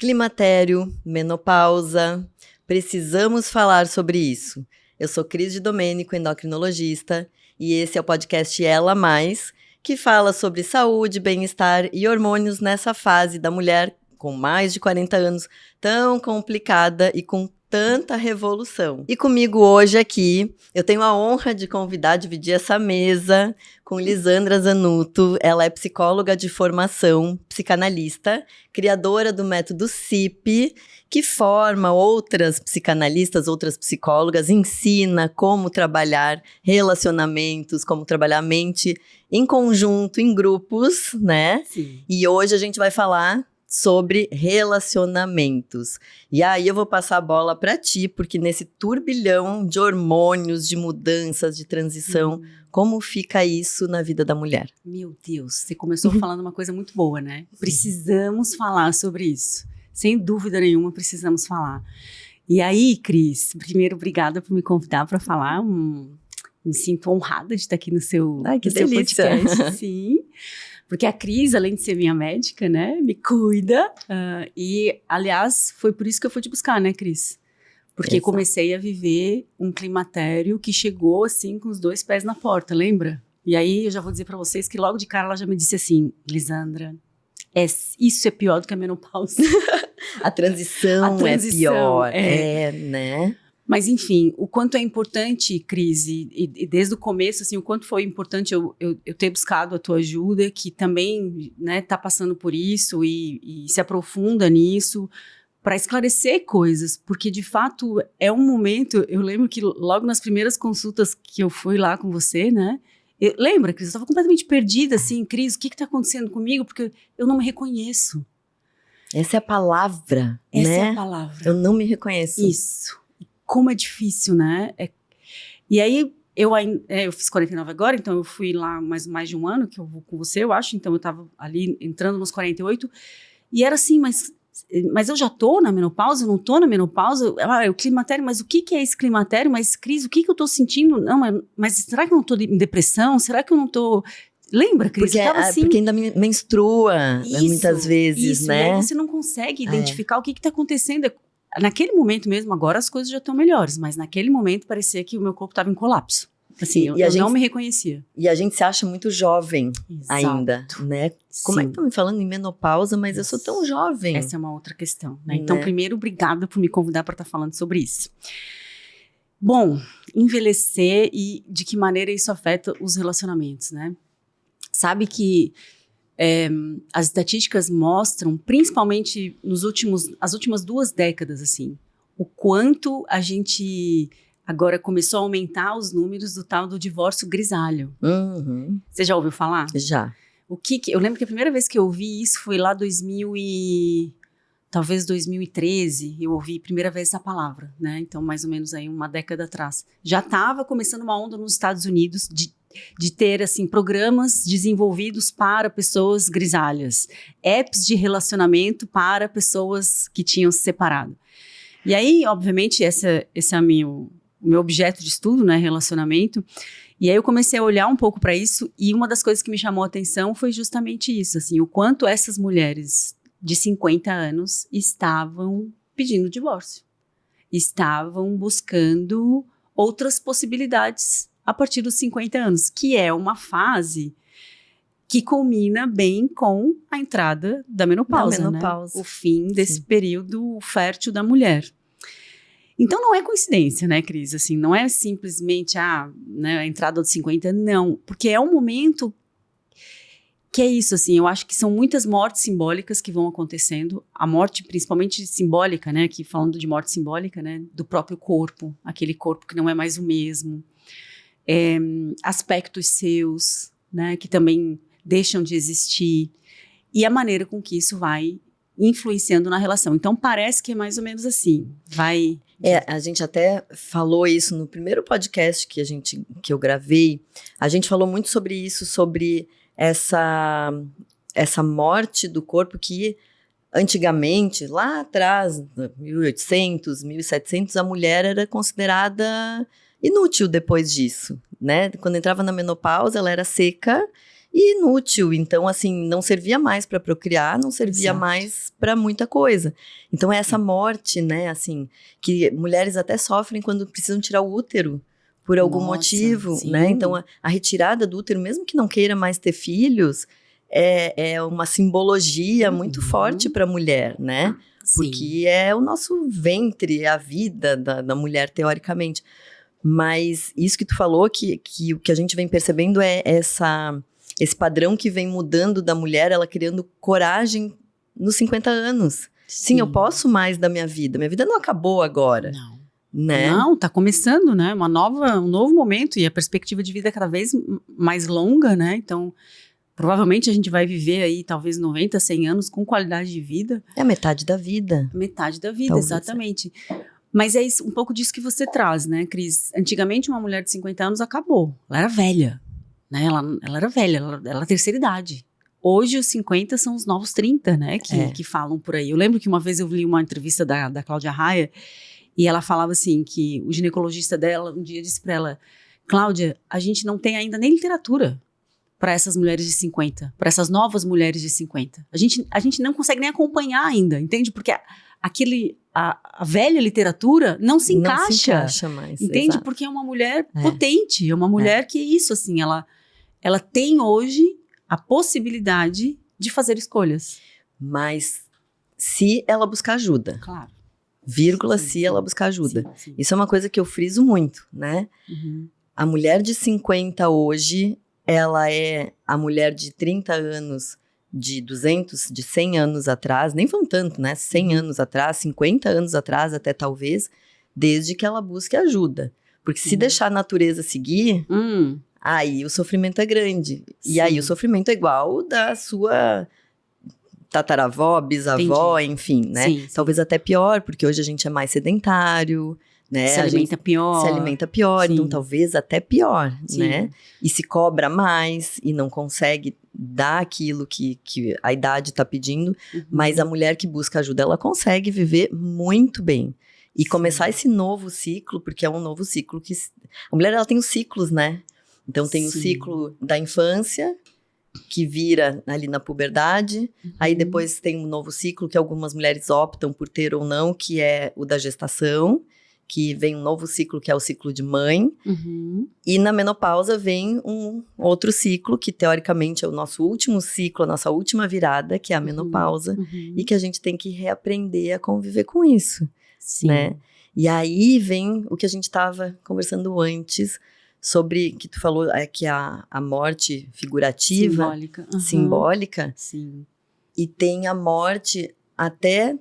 Climatério, menopausa, precisamos falar sobre isso. Eu sou Cris de Domênico, endocrinologista, e esse é o podcast Ela Mais, que fala sobre saúde, bem-estar e hormônios nessa fase da mulher com mais de 40 anos, tão complicada e com tanta revolução. E comigo hoje aqui, eu tenho a honra de convidar, dividir essa mesa com Lisandra Zanuto. Ela é psicóloga de formação, psicanalista, criadora do método CIP, que forma outras psicanalistas, outras psicólogas, ensina como trabalhar relacionamentos, como trabalhar a mente em conjunto, em grupos, né? Sim. E hoje a gente vai falar sobre relacionamentos. E aí eu vou passar a bola para ti, porque nesse turbilhão de hormônios, de mudanças, de transição, como fica isso na vida da mulher? Meu Deus, você começou falando uma coisa muito boa, né? Precisamos falar sobre isso. Sem dúvida nenhuma, precisamos falar. E aí, Cris, primeiro, obrigada por me convidar para falar. Me sinto honrada de estar aqui no seu, Ai, que no seu delícia. podcast. Sim. Porque a Cris, além de ser minha médica, né, me cuida. E, aliás, foi por isso que eu fui te buscar, né, Cris? Porque Exato. comecei a viver um climatério que chegou, assim, com os 2 pés na porta, lembra? E aí, eu já vou dizer pra vocês que logo de cara ela já me disse assim, Lisandra, isso é pior do que a menopausa. A transição é pior, né? Mas, enfim, o quanto é importante, Cris, e desde o começo, assim, o quanto foi importante eu ter buscado a tua ajuda, que também, né, tá passando por isso e se aprofunda nisso, para esclarecer coisas, porque, de fato, é um momento, eu lembro que logo nas primeiras consultas que eu fui lá com você, né, lembra, Cris, eu estava completamente perdida, assim, Cris, o que está acontecendo comigo? Porque eu não me reconheço. Essa é a palavra, Essa né? é a palavra. Eu não me reconheço. Isso. Como é difícil, né? E aí, eu fiz 49 agora, então eu fui lá mais de um ano, que eu vou com você, eu acho, então eu tava ali entrando nos 48, e era assim, mas eu já tô na menopausa, eu não tô na menopausa? O climatério, mas o que é esse climatério? Mas, Cris, o que eu tô sentindo? Não, mas será que eu não tô em depressão? Será que eu não tô... Lembra, Cris? Porque ainda menstrua, muitas vezes, isso, né? E aí você não consegue identificar o que tá acontecendo. Naquele momento mesmo, agora as coisas já estão melhores, mas naquele momento parecia que o meu corpo estava em colapso. Assim, eu não me reconhecia. E a gente se acha muito jovem. Exato. Ainda, né? Como é que estão me falando em menopausa, mas eu sou tão jovem? Essa é uma outra questão, né? Então, primeiro, obrigada por me convidar para estar falando sobre isso. Bom, envelhecer e de que maneira isso afeta os relacionamentos, né? Sabe que as estatísticas mostram, principalmente as últimas 2 décadas, assim, o quanto a gente agora começou a aumentar os números do tal do divórcio grisalho. Uhum. Você já ouviu falar? Já. Eu lembro que a primeira vez que eu ouvi isso foi lá talvez 2013, eu ouvi a primeira vez essa palavra, né? Então, mais ou menos aí uma década atrás. Já estava começando uma onda nos Estados Unidos de ter, assim, programas desenvolvidos para pessoas grisalhas, apps de relacionamento para pessoas que tinham se separado. E aí, obviamente, esse é o meu objeto de estudo, né, relacionamento, e aí eu comecei a olhar um pouco para isso, e uma das coisas que me chamou a atenção foi justamente isso, assim, o quanto essas mulheres de 50 anos estavam pedindo divórcio, estavam buscando outras possibilidades a partir dos 50 anos, que é uma fase que culmina bem com a entrada da menopausa, né? O fim desse período fértil da mulher. Então não é coincidência, né, Cris? Assim, não é simplesmente né, a entrada dos 50, não. Porque é um momento que é isso, assim, eu acho que são muitas mortes simbólicas que vão acontecendo. A morte, principalmente simbólica, né? Aqui falando de morte simbólica, né? Do próprio corpo, aquele corpo que não é mais o mesmo. Aspectos seus, né, que também deixam de existir, e a maneira com que isso vai influenciando na relação. Então, parece que é mais ou menos assim, a gente até falou isso no primeiro podcast que eu gravei, a gente falou muito sobre isso, sobre essa morte do corpo que antigamente, lá atrás, 1800, 1700, a mulher era considerada inútil depois disso, né? Quando entrava na menopausa, ela era seca e inútil. Então, assim, não servia mais para procriar, não servia Exato. mais para muita coisa. Então, é essa morte, né, assim, que mulheres até sofrem quando precisam tirar o útero por algum Nossa, motivo, sim. né? Então, a retirada do útero, mesmo que não queira mais ter filhos, é uma simbologia muito forte para a mulher, né? Sim. Porque é o nosso ventre, é a vida da mulher, teoricamente. Mas isso que tu falou, que o que a gente vem percebendo é esse padrão que vem mudando da mulher, ela criando coragem nos 50 anos. Sim, eu posso mais da minha vida. Minha vida não acabou agora. Não. Né? Não, tá começando, né? Um novo momento e a perspectiva de vida é cada vez mais longa, né? Então, provavelmente a gente vai viver aí talvez 90, 100 anos com qualidade de vida. É a metade da vida. Metade da vida, Talvez, exatamente. Mas é isso, um pouco disso que você traz, né, Cris? Antigamente uma mulher de 50 anos acabou. Ela era velha, né? Ela era velha, ela era terceira idade. Hoje os 50 são os novos 30, né? Que falam por aí. Eu lembro que uma vez eu li uma entrevista da Cláudia Raia e ela falava assim que o ginecologista dela um dia disse para ela: Cláudia, a gente não tem ainda nem literatura para essas mulheres de 50, para essas novas mulheres de 50. A gente não consegue nem acompanhar ainda, entende? Porque a velha literatura não se encaixa. Não se encaixa mais. Entende? Exato. Porque é uma mulher potente, é uma mulher que é isso, assim, ela tem hoje a possibilidade de fazer escolhas. Mas se ela buscar ajuda. Claro. Vírgula, Sim, se sim. ela buscar ajuda. Sim. Isso é uma coisa que eu friso muito, né? Uhum. A mulher de 50 hoje, ela é a mulher de 30 anos, de 200, de 100 anos atrás, nem vão tanto, né? 100 anos atrás, 50 anos atrás até talvez, desde que ela busque ajuda. Porque se deixar a natureza seguir, aí o sofrimento é grande. Sim. E aí o sofrimento é igual o da sua tataravó, bisavó, enfim, né? Sim. Talvez até pior, porque hoje a gente é mais sedentário, né? Se alimenta pior. Se alimenta pior, Sim. então talvez até pior, Sim. né? E se cobra mais e não consegue dar aquilo que a idade está pedindo, mas a mulher que busca ajuda, ela consegue viver muito bem. E começar esse novo ciclo, porque é um novo ciclo que... A mulher, ela tem os ciclos, né? Então tem o ciclo da infância, que vira ali na puberdade, aí depois tem um novo ciclo que algumas mulheres optam por ter ou não, que é o da gestação, que vem um novo ciclo que é o ciclo de mãe, e na menopausa vem um outro ciclo, que teoricamente é o nosso último ciclo, a nossa última virada, que é a menopausa, e que a gente tem que reaprender a conviver com isso, né? E aí vem o que a gente estava conversando antes, sobre, que tu falou, que a morte figurativa, simbólica, Sim. E tem a morte até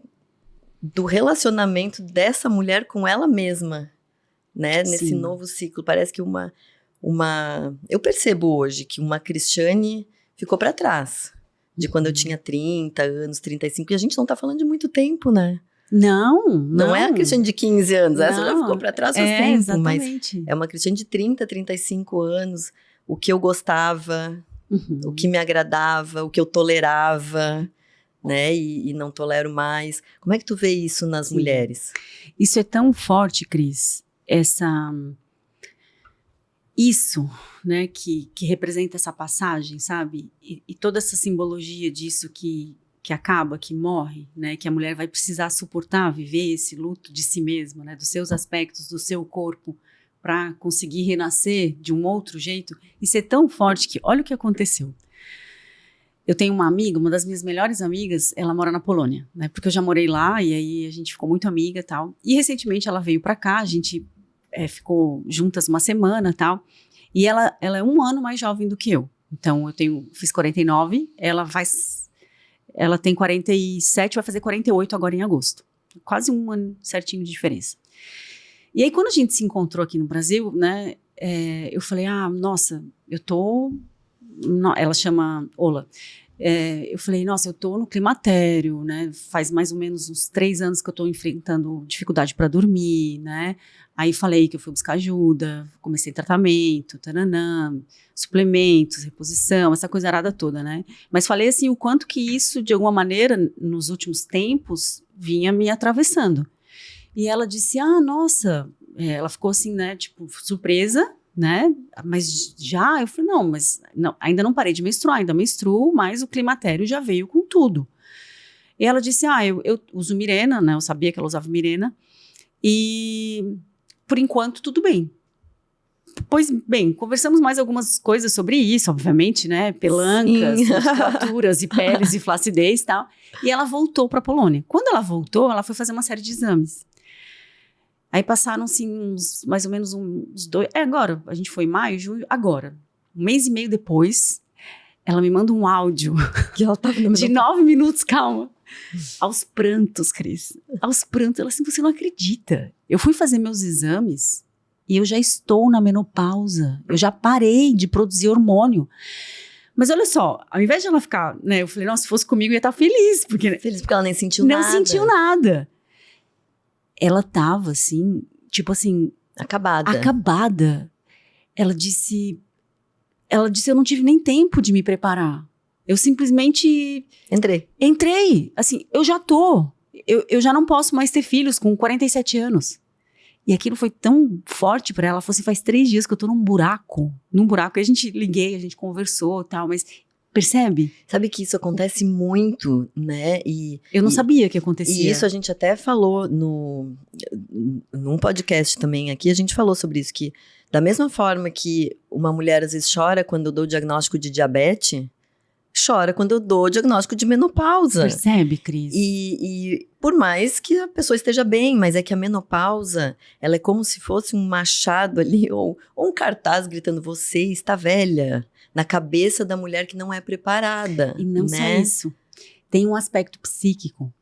do relacionamento dessa mulher com ela mesma, né? Nesse novo ciclo. Parece que eu percebo hoje que uma Cristiane ficou para trás, de quando eu tinha 30 anos, 35, e a gente não tá falando de muito tempo, né? Não é a Cristiane de 15 anos, essa já ficou para trás faz tempo, exatamente. Mas é uma Cristiane de 30, 35 anos, o que eu gostava, o que me agradava, o que eu tolerava, né, e não tolero mais. Como é que tu vê isso nas mulheres? Isso é tão forte, Cris, isso, né, que representa essa passagem, sabe? E toda essa simbologia disso que acaba, que morre, né, que a mulher vai precisar suportar, viver esse luto de si mesma, né, dos seus aspectos, do seu corpo, para conseguir renascer de um outro jeito. Isso é tão forte que, olha o que aconteceu. Eu tenho uma amiga, uma das minhas melhores amigas, ela mora na Polônia, né, porque eu já morei lá e aí a gente ficou muito amiga e tal. E recentemente ela veio para cá, a gente ficou juntas uma semana e tal. E ela é 1 ano mais jovem do que eu. Então fiz 49, ela tem 47, vai fazer 48 agora em agosto. Quase 1 ano certinho de diferença. E aí, quando a gente se encontrou aqui no Brasil, né, eu falei, nossa, ela chama Ola. Eu falei, nossa, eu tô no climatério, né, faz mais ou menos uns 3 anos que eu tô enfrentando dificuldade para dormir, né. Aí falei que eu fui buscar ajuda, comecei tratamento, suplementos, reposição, essa coisa arada toda, né? Mas falei assim, o quanto que isso, de alguma maneira, nos últimos tempos, vinha me atravessando. E ela disse, nossa, ela ficou assim, né, tipo, surpresa, né? Mas já, eu falei, não, ainda não parei de menstruar, ainda menstruo, mas o climatério já veio com tudo. E ela disse, eu uso Mirena, né? Eu sabia que ela usava Mirena. E, por enquanto, tudo bem. Pois bem, conversamos mais algumas coisas sobre isso, obviamente, né? Pelancas, musculaturas e peles e flacidez e tal. E ela voltou para a Polônia. Quando ela voltou, ela foi fazer uma série de exames. Aí passaram-se mais ou menos uns 2... agora, a gente foi em maio, junho, agora. Um mês e meio depois, ela me manda um áudio Que ela tava de 9 minutos, calma. Aos prantos, Cris. Aos prantos. Ela assim, você não acredita. Eu fui fazer meus exames e eu já estou na menopausa. Eu já parei de produzir hormônio. Mas olha só, ao invés de ela ficar, né? Eu falei, nossa, se fosse comigo eu ia estar feliz. Feliz porque ela nem sentiu nada. Não sentiu nada. Ela tava assim, tipo assim... Acabada. Ela disse, eu não tive nem tempo de me preparar. Eu simplesmente... Entrei. Assim, eu já tô. Eu já não posso mais ter filhos com 47 anos. E aquilo foi tão forte pra ela. Ela falou assim, faz 3 dias que eu tô num buraco. Aí a gente a gente conversou e tal, mas... Percebe? Sabe que isso acontece muito, né? Eu não sabia que acontecia. E isso a gente até falou num podcast também aqui, a gente falou sobre isso, que da mesma forma que uma mulher às vezes chora quando eu dou o diagnóstico de diabetes, chora quando eu dou o diagnóstico de menopausa. Percebe, Cris? E por mais que a pessoa esteja bem, mas é que a menopausa, ela é como se fosse um machado ali, ou um cartaz gritando, você está velha, na cabeça da mulher que não é preparada. E não né? só isso. Tem um aspecto psíquico.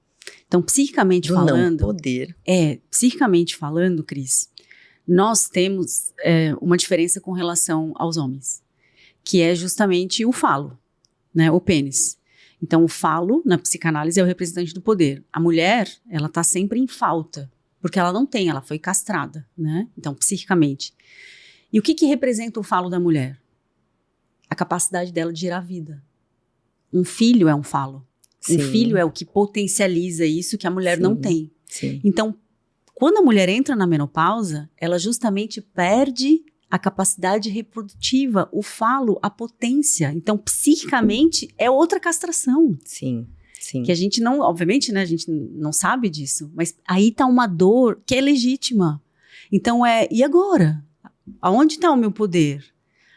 Então, psicamente falando... Não poder. Psicicamente falando, Cris, nós temos uma diferença com relação aos homens, que é justamente o falo, né, o pênis. Então, o falo, na psicanálise, é o representante do poder. A mulher, ela tá sempre em falta, porque ela não tem, ela foi castrada, né? Então, psiquicamente. E o que representa o falo da mulher? A capacidade dela de gerar vida. Um filho é um falo. Sim. Um filho é o que potencializa isso que a mulher Sim. não tem. Sim. Então, quando a mulher entra na menopausa, ela justamente perde a capacidade reprodutiva, o falo, a potência. Então, psiquicamente, é outra castração. Sim. Que a gente não, obviamente, né, a gente não sabe disso, mas aí tá uma dor que é legítima. Então, e agora? Aonde está o meu poder?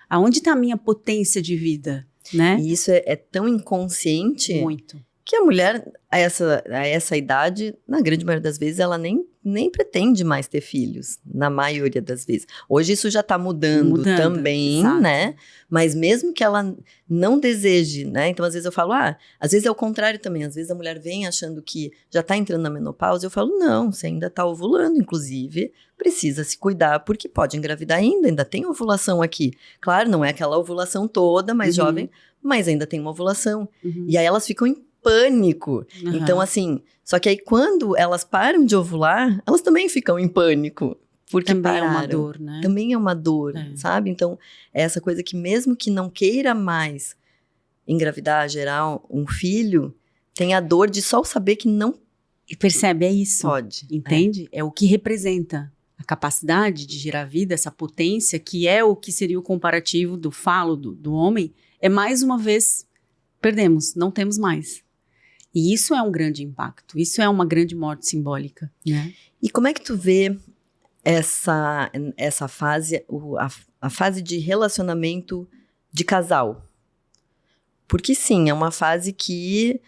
Aonde está a minha potência de vida, né? E isso é tão inconsciente... Muito. Que a mulher, a essa idade, na grande maioria das vezes, ela nem pretende mais ter filhos, na maioria das vezes. Hoje isso já está mudando também, exato. Né? Mas mesmo que ela não deseje, né? Então, às vezes eu falo, às vezes é o contrário também. Às vezes a mulher vem achando que já está entrando na menopausa. Eu falo, não, você ainda está ovulando, inclusive, precisa se cuidar, porque pode engravidar ainda tem ovulação aqui. Claro, não é aquela ovulação toda, mais jovem, mas ainda tem uma ovulação. E aí elas ficam em pânico. Então, assim, só que aí quando elas param de ovular, elas também ficam em pânico. Porque também pararam. É uma dor, né? Também é uma dor, sabe? Então, é essa coisa que mesmo que não queira mais engravidar, gerar um filho, tem a dor de só saber que não e percebe, é isso. Pode. Entende? É o que representa a capacidade de gerar vida, essa potência, que é o que seria o comparativo do falo do homem, é mais uma vez, perdemos, não temos mais. E isso é um grande impacto, isso é uma grande morte simbólica, né? E como é que tu vê essa fase, a fase de relacionamento de casal? Porque sim, é uma fase que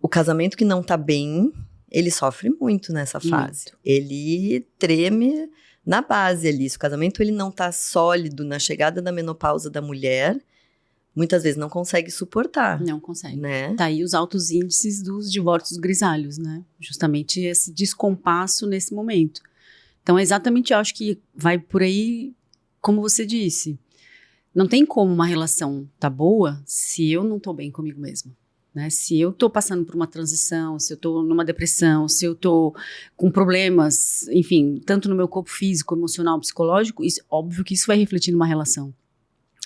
o casamento que não tá bem, ele sofre muito nessa fase. Muito. Ele treme na base ali. Se o casamento ele não tá sólido na chegada da menopausa da mulher, muitas vezes não consegue suportar. Não consegue. Né? Tá aí os altos índices dos divórcios grisalhos, né? Justamente esse descompasso nesse momento. Então, exatamente, eu acho que vai por aí, como você disse. Não tem como uma relação tá boa se eu não tô bem comigo mesma. Né? Se eu tô passando por uma transição, se eu tô numa depressão, se eu tô com problemas, enfim, tanto no meu corpo físico, emocional, psicológico, óbvio que isso vai refletir numa relação.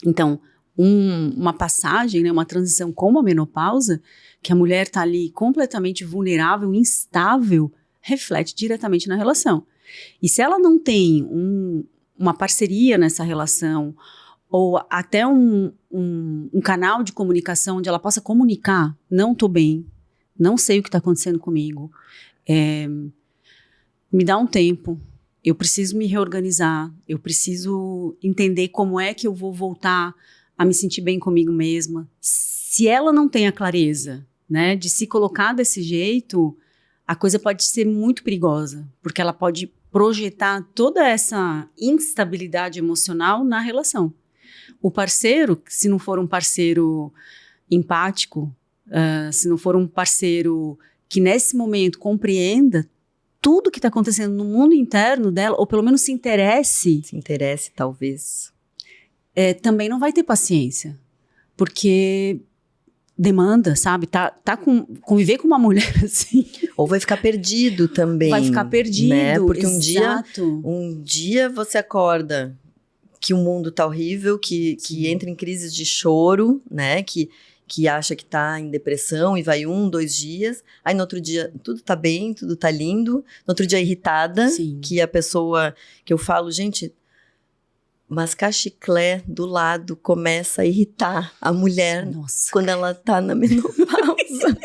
Então, uma passagem, né, uma transição como a menopausa, que a mulher tá ali completamente vulnerável, instável, reflete diretamente na relação. E se ela não tem uma parceria nessa relação, ou até um canal de comunicação onde ela possa comunicar, não tô bem, não sei o que está acontecendo comigo, me dá um tempo, eu preciso me reorganizar, eu preciso entender como é que eu vou voltar a me sentir bem comigo mesma. Se ela não tem a clareza, né, de se colocar desse jeito, a coisa pode ser muito perigosa, porque ela pode projetar toda essa instabilidade emocional na relação. O parceiro, se não for um parceiro empático, se não for um parceiro que nesse momento compreenda tudo que está acontecendo no mundo interno dela, ou pelo menos se interesse. Se interesse, talvez. Também não vai ter paciência. Porque demanda, sabe? Conviver com uma mulher assim. Ou vai ficar perdido também. Vai ficar perdido, né? Porque exato. um dia você acorda que o mundo tá horrível, que entra em crises de choro, né? Que acha que tá em depressão e vai 1, 2 dias. Aí no outro dia tudo tá bem, tudo tá lindo. No outro dia irritada, Sim. que a pessoa que eu falo, gente, mascar chiclete do lado começa a irritar a mulher. Nossa, quando ela tá na menopausa.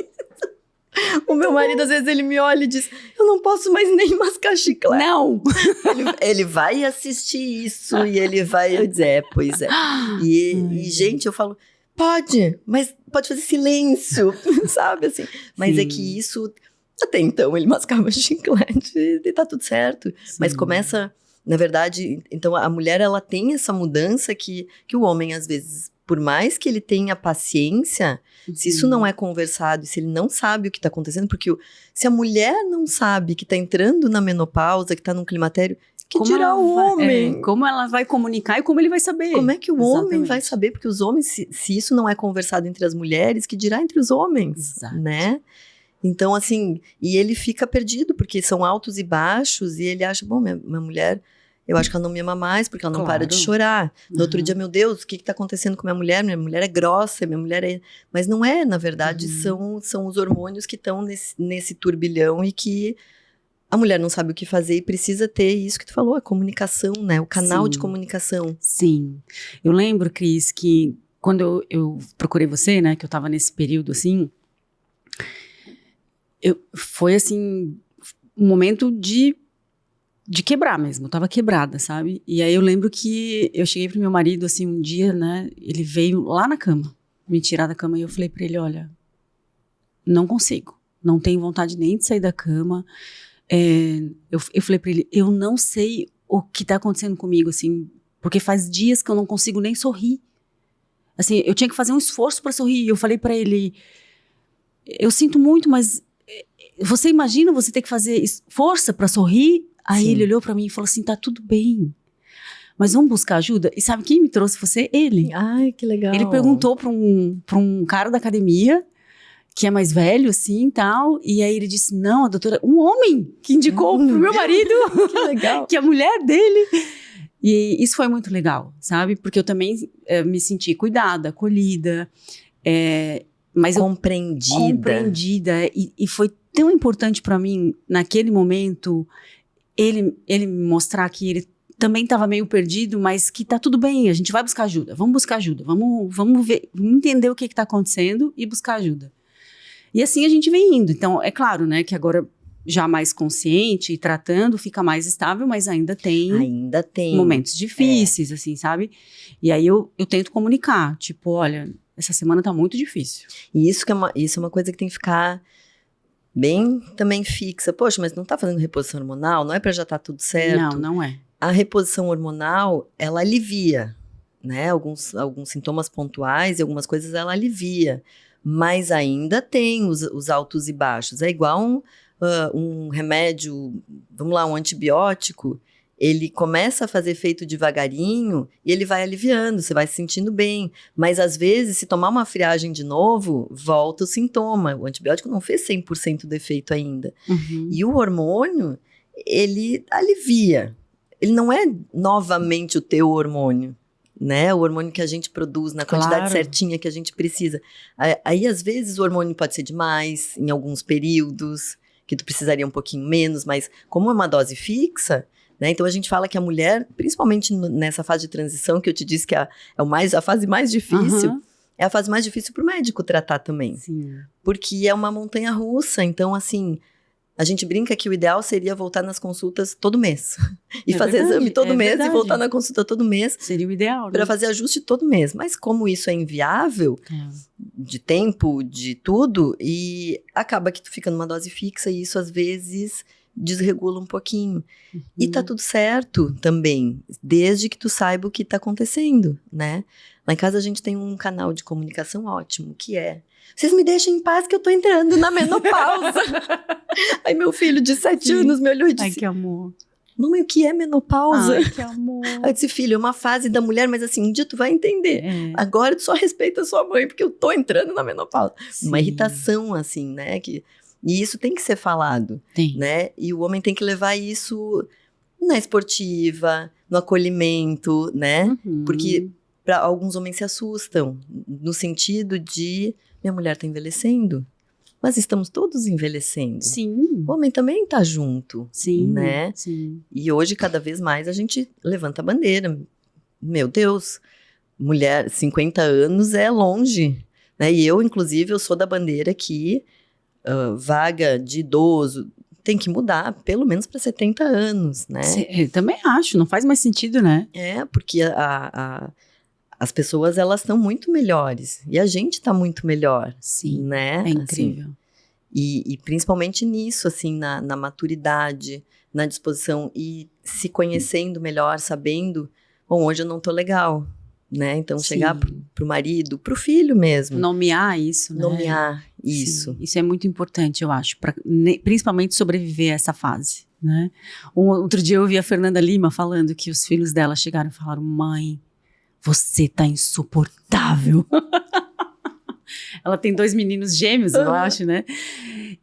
O meu marido, às vezes, ele me olha e diz, eu não posso mais nem mascar chiclete. Não! Ele vai assistir isso e ele vai dizer, pois é. E, gente, eu falo, pode, mas pode fazer silêncio, sabe, assim. Mas Sim. é que isso, até então, ele mascava chiclete e tá tudo certo. Sim. Mas começa, na verdade, então a mulher, ela tem essa mudança que o homem, às vezes, por mais que ele tenha paciência, se isso não é conversado, se ele não sabe o que tá acontecendo, porque se a mulher não sabe que tá entrando na menopausa, que tá num climatério, que Como dirá o homem? como ela vai comunicar e como ele vai saber? Como é que o homem Exatamente. vai saber? Porque os homens, se isso não é conversado entre as mulheres, que dirá entre os homens, Exato. né? Então, assim, e ele fica perdido, porque são altos e baixos, e ele acha, bom, minha mulher, eu acho que ela não me ama mais, porque ela não para de chorar. No outro dia, meu Deus, o que tá acontecendo com minha mulher? Minha mulher é grossa, minha mulher é... Mas não é, na verdade, são os hormônios que estão nesse turbilhão e que a mulher não sabe o que fazer e precisa ter isso que tu falou, a comunicação, né? O canal Sim. de comunicação. Sim. Eu lembro, Cris, que quando eu procurei você, né, que eu tava nesse período, assim, foi, assim, um momento de quebrar mesmo, eu tava quebrada, sabe? E aí eu lembro que eu cheguei pro meu marido, assim, um dia, né, ele veio lá na cama, me tirar da cama, e eu falei pra ele, olha, não consigo, não tenho vontade nem de sair da cama. Eu falei pra ele, eu não sei o que tá acontecendo comigo, assim, porque faz dias que eu não consigo nem sorrir. Assim, eu tinha que fazer um esforço pra sorrir. Eu falei pra ele, eu sinto muito, mas você imagina você ter que fazer força pra sorrir? Aí Sim. ele olhou pra mim e falou assim, tá tudo bem, mas vamos buscar ajuda? E sabe quem me trouxe você? Ele. Ai, que legal. Ele perguntou pra um cara da academia, que é mais velho, assim, e tal, e aí ele disse, não, a doutora, um homem que indicou pro meu marido, que legal. que é a mulher dele. E isso foi muito legal, sabe? Porque eu também me senti cuidada, acolhida, mas compreendida. E foi tão importante pra mim, naquele momento, ele me mostrar que ele também estava meio perdido, mas que tá tudo bem, a gente vai buscar ajuda, vamos buscar ajuda, vamos ver, vamos entender o que tá acontecendo e buscar ajuda. E assim a gente vem indo. Então, é claro, né, que agora já mais consciente e tratando, fica mais estável, mas ainda tem momentos difíceis, assim, sabe? E aí eu tento comunicar, tipo, olha, essa semana tá muito difícil. E isso é uma coisa que tem que ficar bem também fixa. Poxa, mas não tá fazendo reposição hormonal? Não é pra já tá tudo certo? Não é. A reposição hormonal, ela alivia, né? Alguns sintomas pontuais e algumas coisas ela alivia. Mas ainda tem os altos e baixos. É igual um remédio, vamos lá, um antibiótico, ele começa a fazer efeito devagarinho e ele vai aliviando, você vai se sentindo bem. Mas às vezes, se tomar uma friagem de novo, volta o sintoma. O antibiótico não fez 100% do efeito ainda. Uhum. E o hormônio, ele alivia. Ele não é novamente o teu hormônio, né? O hormônio que a gente produz na quantidade certinha que a gente precisa. Aí, às vezes, o hormônio pode ser demais, em alguns períodos, que tu precisaria um pouquinho menos, mas como é uma dose fixa, né? Então a gente fala que a mulher, principalmente nessa fase de transição, que eu te disse que a fase mais difícil, é a fase mais difícil para o médico tratar também. Sim. Porque é uma montanha russa, então assim, a gente brinca que o ideal seria voltar nas consultas todo mês. E fazer exame todo mês e voltar na consulta todo mês. Seria o ideal, né? Para fazer ajuste todo mês. Mas como isso é inviável, de tempo, de tudo, e acaba que tu fica numa dose fixa e isso às vezes desregula um pouquinho. E tá tudo certo também, desde que tu saiba o que tá acontecendo, né? Lá em casa a gente tem um canal de comunicação ótimo, que é: vocês me deixam em paz que eu tô entrando na menopausa. Aí meu filho de 7 anos me olhou e disse: ai, que amor. Mamãe, o que é menopausa? Ai, que amor. Aí eu disse: filho, é uma fase da mulher, mas assim, um dia tu vai entender. Agora tu só respeita a sua mãe, porque eu tô entrando na menopausa. Sim. Uma irritação, assim, né? E isso tem que ser falado, né? E o homem tem que levar isso na esportiva, no acolhimento, né? Porque alguns homens se assustam, no sentido de: minha mulher tá envelhecendo, mas estamos todos envelhecendo. Sim. O homem também tá junto, sim, né? Sim. E hoje, cada vez mais, a gente levanta a bandeira. Meu Deus, mulher, 50 anos é longe, né? E eu, inclusive, eu sou da bandeira que vaga de idoso tem que mudar, pelo menos para 70 anos, né? Eu também acho, não faz mais sentido, né? É, porque as pessoas, elas estão muito melhores. E a gente tá muito melhor. Sim, né? É incrível. Assim, e principalmente nisso, assim, na maturidade, na disposição e se conhecendo melhor, sabendo: bom, hoje eu não tô legal, né? Então, chegar pro marido, pro filho mesmo. Nomear isso, né? Nomear isso. Sim, isso é muito importante, eu acho, principalmente sobreviver a essa fase, né? Outro dia eu ouvi a Fernanda Lima falando que os filhos dela chegaram e falaram: mãe, você tá insuportável. Ela tem 2 meninos gêmeos, eu acho, né?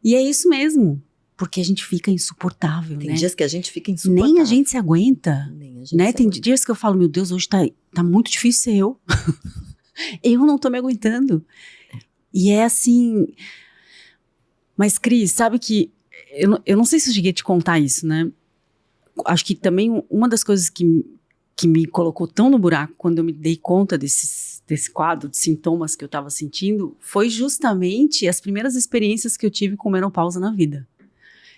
E é isso mesmo, porque a gente fica insuportável, Tem né? dias que a gente fica insuportável. Nem a gente se aguenta, Nem a gente né? se Tem aguenta. dias que eu falo: meu Deus, hoje tá muito difícil ser eu. Eu não tô me aguentando. E é assim... Mas, Cris, sabe que... Eu não sei se eu cheguei a te contar isso, né? Acho que também uma das coisas que me colocou tão no buraco quando eu me dei conta desse quadro de sintomas que eu tava sentindo foi justamente as primeiras experiências que eu tive com menopausa na vida.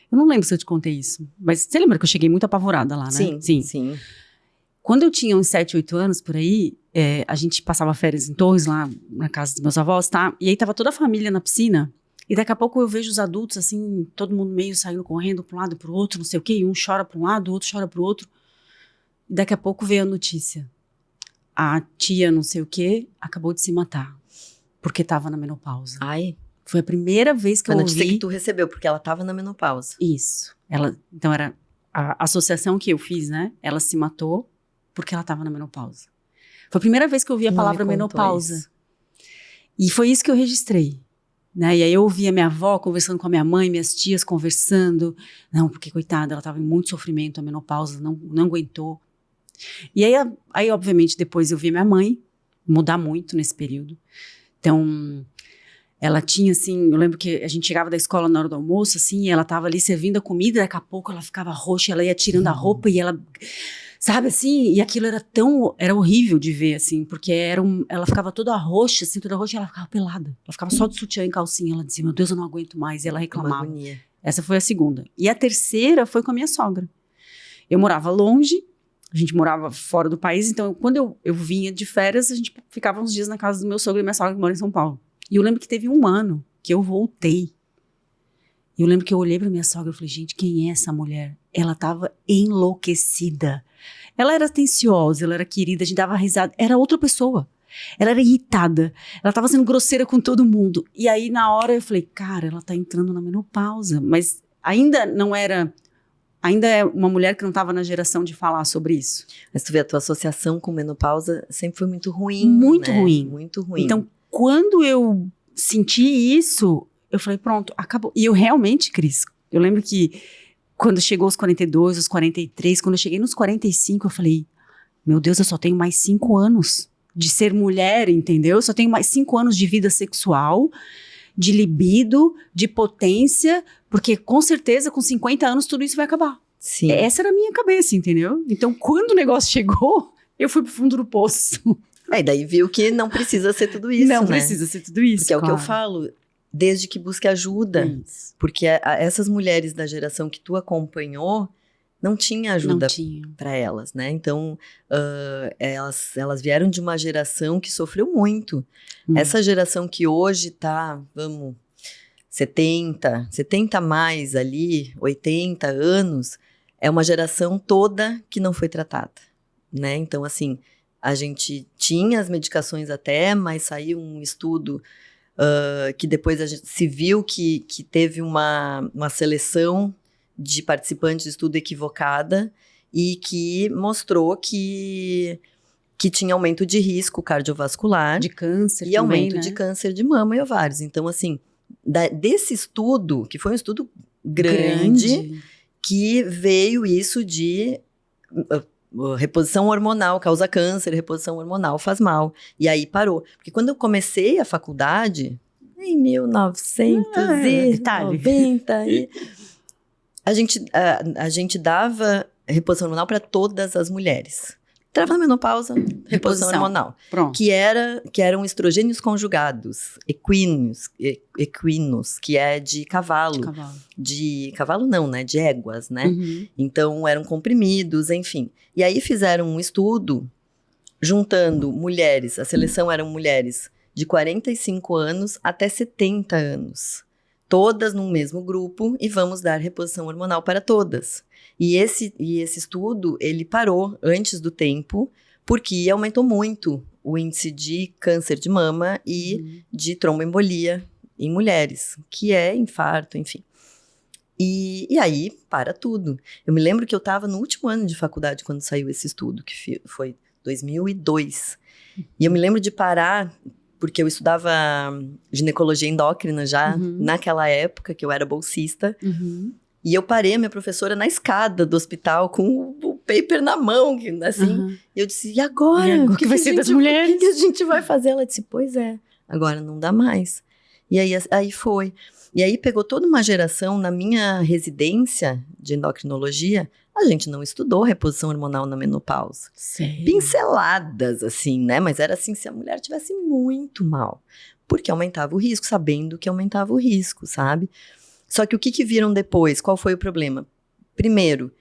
Eu não lembro se eu te contei isso, mas você lembra que eu cheguei muito apavorada lá, né? Sim. Quando eu tinha uns 7, 8 anos, por aí, a gente passava férias em Torres, lá na casa dos meus avós, tá? E aí tava toda a família na piscina, e daqui a pouco eu vejo os adultos, assim, todo mundo meio saindo correndo pra um lado e pro outro, não sei o quê, e um chora pra um lado, o outro chora pro outro. E daqui a pouco veio a notícia: a tia não sei o quê acabou de se matar, porque tava na menopausa. Ai, Foi a primeira vez que eu ouvi... a notícia que tu recebeu, porque ela tava na menopausa. Isso. Então era a associação que eu fiz, né? Ela se matou porque ela tava na menopausa. Foi a primeira vez que eu ouvi a palavra menopausa. Isso. E foi isso que eu registrei, né? E aí eu ouvi a minha avó conversando com a minha mãe, minhas tias conversando. Não, porque coitada, ela tava em muito sofrimento, a menopausa não aguentou. E aí, obviamente, depois eu vi minha mãe mudar muito nesse período. Então, ela tinha, assim, eu lembro que a gente chegava da escola na hora do almoço, assim, e ela tava ali servindo a comida, daqui a pouco ela ficava roxa, ela ia tirando a roupa e ela, sabe, assim, e aquilo era horrível de ver, assim, porque ela ficava toda roxa, assim, toda roxa, e ela ficava pelada. Ela ficava só de sutiã e calcinha, ela dizia: meu Deus, eu não aguento mais, e ela reclamava. Uma agonia. Essa foi a segunda. E a terceira foi com a minha sogra. Eu morava longe, a gente morava fora do país, então quando eu vinha de férias, a gente ficava uns dias na casa do meu sogro e minha sogra que mora em São Paulo. E eu lembro que teve um ano que eu voltei. Eu lembro que eu olhei pra minha sogra e falei: gente, quem é essa mulher? Ela tava enlouquecida. Ela era atenciosa, ela era querida, a gente dava risada. Era outra pessoa. Ela era irritada. Ela tava sendo grosseira com todo mundo. E aí, na hora, eu falei: cara, ela tá entrando na menopausa. Mas ainda não era... Ainda é uma mulher que não estava na geração de falar sobre isso. Mas tu vê, a tua associação com menopausa sempre foi muito ruim. Muito né? ruim. Muito ruim. Então, quando eu senti isso, eu falei: pronto, acabou. E eu realmente, Cris, eu lembro que quando chegou os 42, os 43, quando eu cheguei nos 45, eu falei: meu Deus, eu só tenho mais 5 anos de ser mulher, entendeu? Eu só tenho mais 5 anos de vida sexual, de libido, de potência, porque com certeza com 50 anos tudo isso vai acabar. Sim. Essa era a minha cabeça, entendeu? Então, quando o negócio chegou, eu fui pro fundo do poço. Aí daí viu que não precisa ser tudo isso, Não né? precisa ser tudo isso, Porque é o que eu claro. falo, desde que busque ajuda. Isso. Porque essas mulheres da geração que tu acompanhou, não tinha ajuda Não tinha. para elas, né? Então, elas vieram de uma geração que sofreu muito. Essa geração que hoje tá, 70 mais ali, 80 anos, é uma geração toda que não foi tratada, né? Então, assim, a gente tinha as medicações até, mas saiu um estudo que depois a gente se viu que teve uma seleção de participantes de estudo equivocada e que mostrou que tinha aumento de risco cardiovascular De câncer e também, aumento né? de câncer de mama e ovários. Então, assim, desse estudo, que foi um estudo grande. Que veio isso de reposição hormonal, causa câncer, reposição hormonal faz mal. E aí parou. Porque quando eu comecei a faculdade, em 1990, a gente dava reposição hormonal para todas as mulheres. Entrava na menopausa, reposição hormonal. Pronto. Que eram estrogênios conjugados, equinos, que é de cavalo. De cavalo não, né? De éguas, né? Uhum. Então, eram comprimidos, enfim. E aí fizeram um estudo juntando mulheres, a seleção eram mulheres de 45 anos até 70 anos. Todas no mesmo grupo e vamos dar reposição hormonal para todas. E esse estudo, ele parou antes do tempo, porque aumentou muito o índice de câncer de mama e de tromboembolia em mulheres, que é infarto, enfim. E aí, para tudo. Eu me lembro que eu estava no último ano de faculdade quando saiu esse estudo, que foi 2002. E eu me lembro de parar, porque eu estudava ginecologia endócrina já naquela época, que eu era bolsista. E eu parei a minha professora na escada do hospital com o paper na mão, assim. E eu disse, e agora? O que vai ser das mulheres? O que a gente vai fazer? Ela disse, pois é, agora não dá mais. E aí foi. E aí pegou toda uma geração. Na minha residência de endocrinologia, a gente não estudou reposição hormonal na menopausa. Sério? Pinceladas, assim, né? Mas era assim, se a mulher tivesse muito mal. Porque aumentava o risco, sabendo que aumentava o risco, sabe? Só que o que viram depois? Qual foi o problema? Primeiro,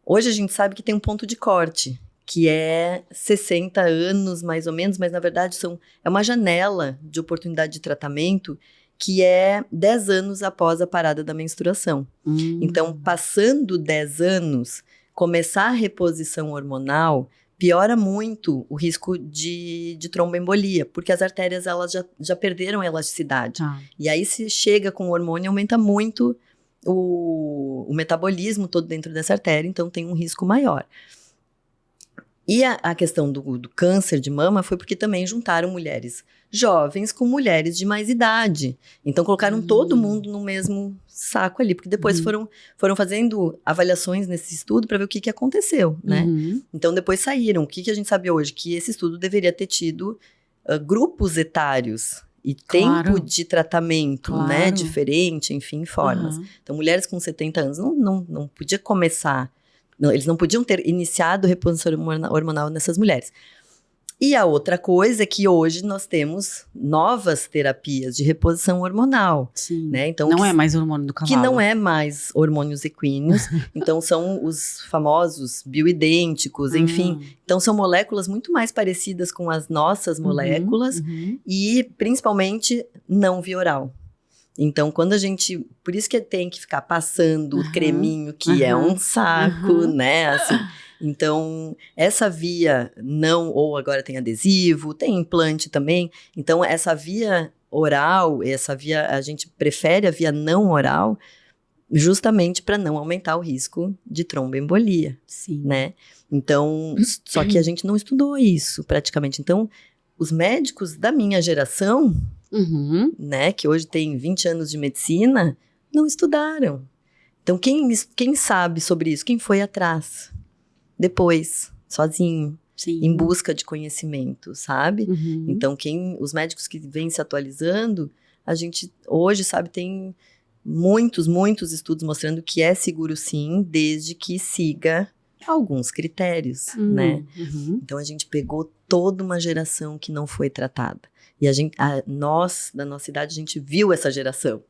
hoje a gente sabe que tem um ponto de corte, que é 60 anos, mais ou menos, mas na verdade é uma janela de oportunidade de tratamento que é 10 anos após a parada da menstruação. Então, passando 10 anos, começar a reposição hormonal piora muito o risco de tromboembolia, porque as artérias elas já perderam a elasticidade. E aí, se chega com o hormônio, aumenta muito o metabolismo todo dentro dessa artéria, então tem um risco maior. E a questão do câncer de mama foi porque também juntaram mulheres jovens com mulheres de mais idade. Então, colocaram todo mundo no mesmo saco ali, porque depois foram fazendo avaliações nesse estudo para ver o que aconteceu, né? Então, depois saíram. O que a gente sabe hoje? Que esse estudo deveria ter tido grupos etários e tempo de tratamento, né? Diferente, enfim, formas. Então, mulheres com 70 anos não podia começar... eles não podiam ter iniciado reposição hormonal nessas mulheres. E a outra coisa é que hoje nós temos novas terapias de reposição hormonal. Sim. Né? Então, não é mais hormônio do cavalo. Que não é mais hormônios equíneos. Então, são os famosos bioidênticos, enfim. Então, são moléculas muito mais parecidas com as nossas moléculas e, principalmente, não via oral. Então, quando a gente... Por isso que tem que ficar passando o creminho, que é um saco, né? Assim, então, essa via não... Ou agora tem adesivo, tem implante também. Então, essa via oral, essa via... A gente prefere a via não oral justamente para não aumentar o risco de tromboembolia. Sim. Né? Então, só que a gente não estudou isso praticamente. Então, os médicos da minha geração... né, que hoje tem 20 anos de medicina, não estudaram. Então, quem sabe sobre isso? Quem foi atrás? Depois, sozinho, em busca de conhecimento, sabe? Então, os médicos que vêm se atualizando, a gente hoje, sabe, tem muitos estudos mostrando que é seguro sim, desde que siga alguns critérios, né? Então a gente pegou toda uma geração que não foi tratada. E nós, da nossa idade, a gente viu essa geração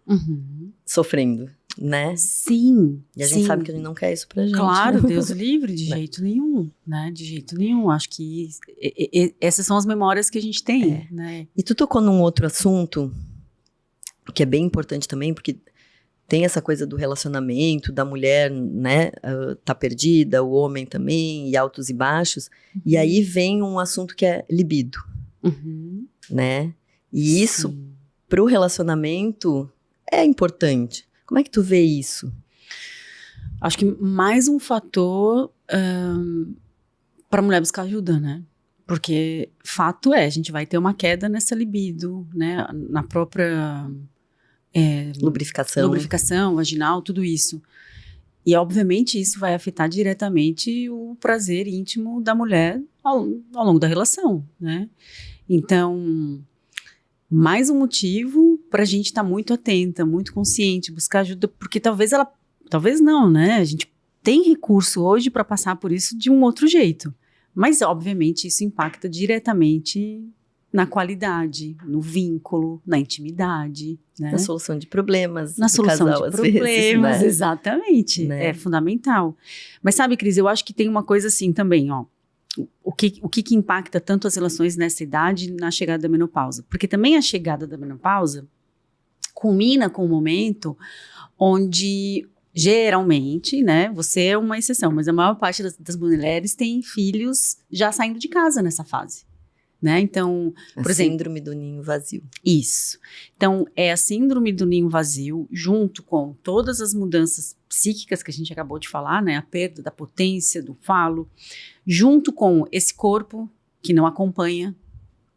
sofrendo, né? Sim. E a gente sabe que a gente não quer isso pra gente. Claro, né? Deus livre, de jeito nenhum, né? De jeito nenhum. Acho que essas são as memórias que a gente tem, né? E tu tocou num outro assunto que é bem importante também, porque tem essa coisa do relacionamento, da mulher, né, tá perdida, o homem também, e altos e baixos. E aí vem um assunto que é libido, né? E isso, pro relacionamento, é importante. Como é que tu vê isso? Acho que mais um fator para a mulher buscar ajuda, né? Porque fato a gente vai ter uma queda nessa libido, né? Na própria lubrificação vaginal, tudo isso. E, obviamente, isso vai afetar diretamente o prazer íntimo da mulher ao longo da relação, né? Então, mais um motivo para a gente estar muito atenta, muito consciente, buscar ajuda, porque talvez não, né? A gente tem recurso hoje para passar por isso de um outro jeito. Mas, obviamente, isso impacta diretamente na qualidade, no vínculo, na intimidade, né? Na solução de problemas na solução casal, de problemas, né? Exatamente, né? É fundamental. Mas sabe, Cris, eu acho que tem uma coisa assim também, ó, o que impacta tanto as relações nessa idade na chegada da menopausa? Porque também a chegada da menopausa culmina com um momento onde geralmente, né, você é uma exceção, mas a maior parte das mulheres tem filhos já saindo de casa nessa fase. Né? Então, por exemplo, síndrome do ninho vazio. Isso. Então, é a síndrome do ninho vazio, junto com todas as mudanças psíquicas que a gente acabou de falar, né? A perda da potência, do falo, junto com esse corpo que não acompanha,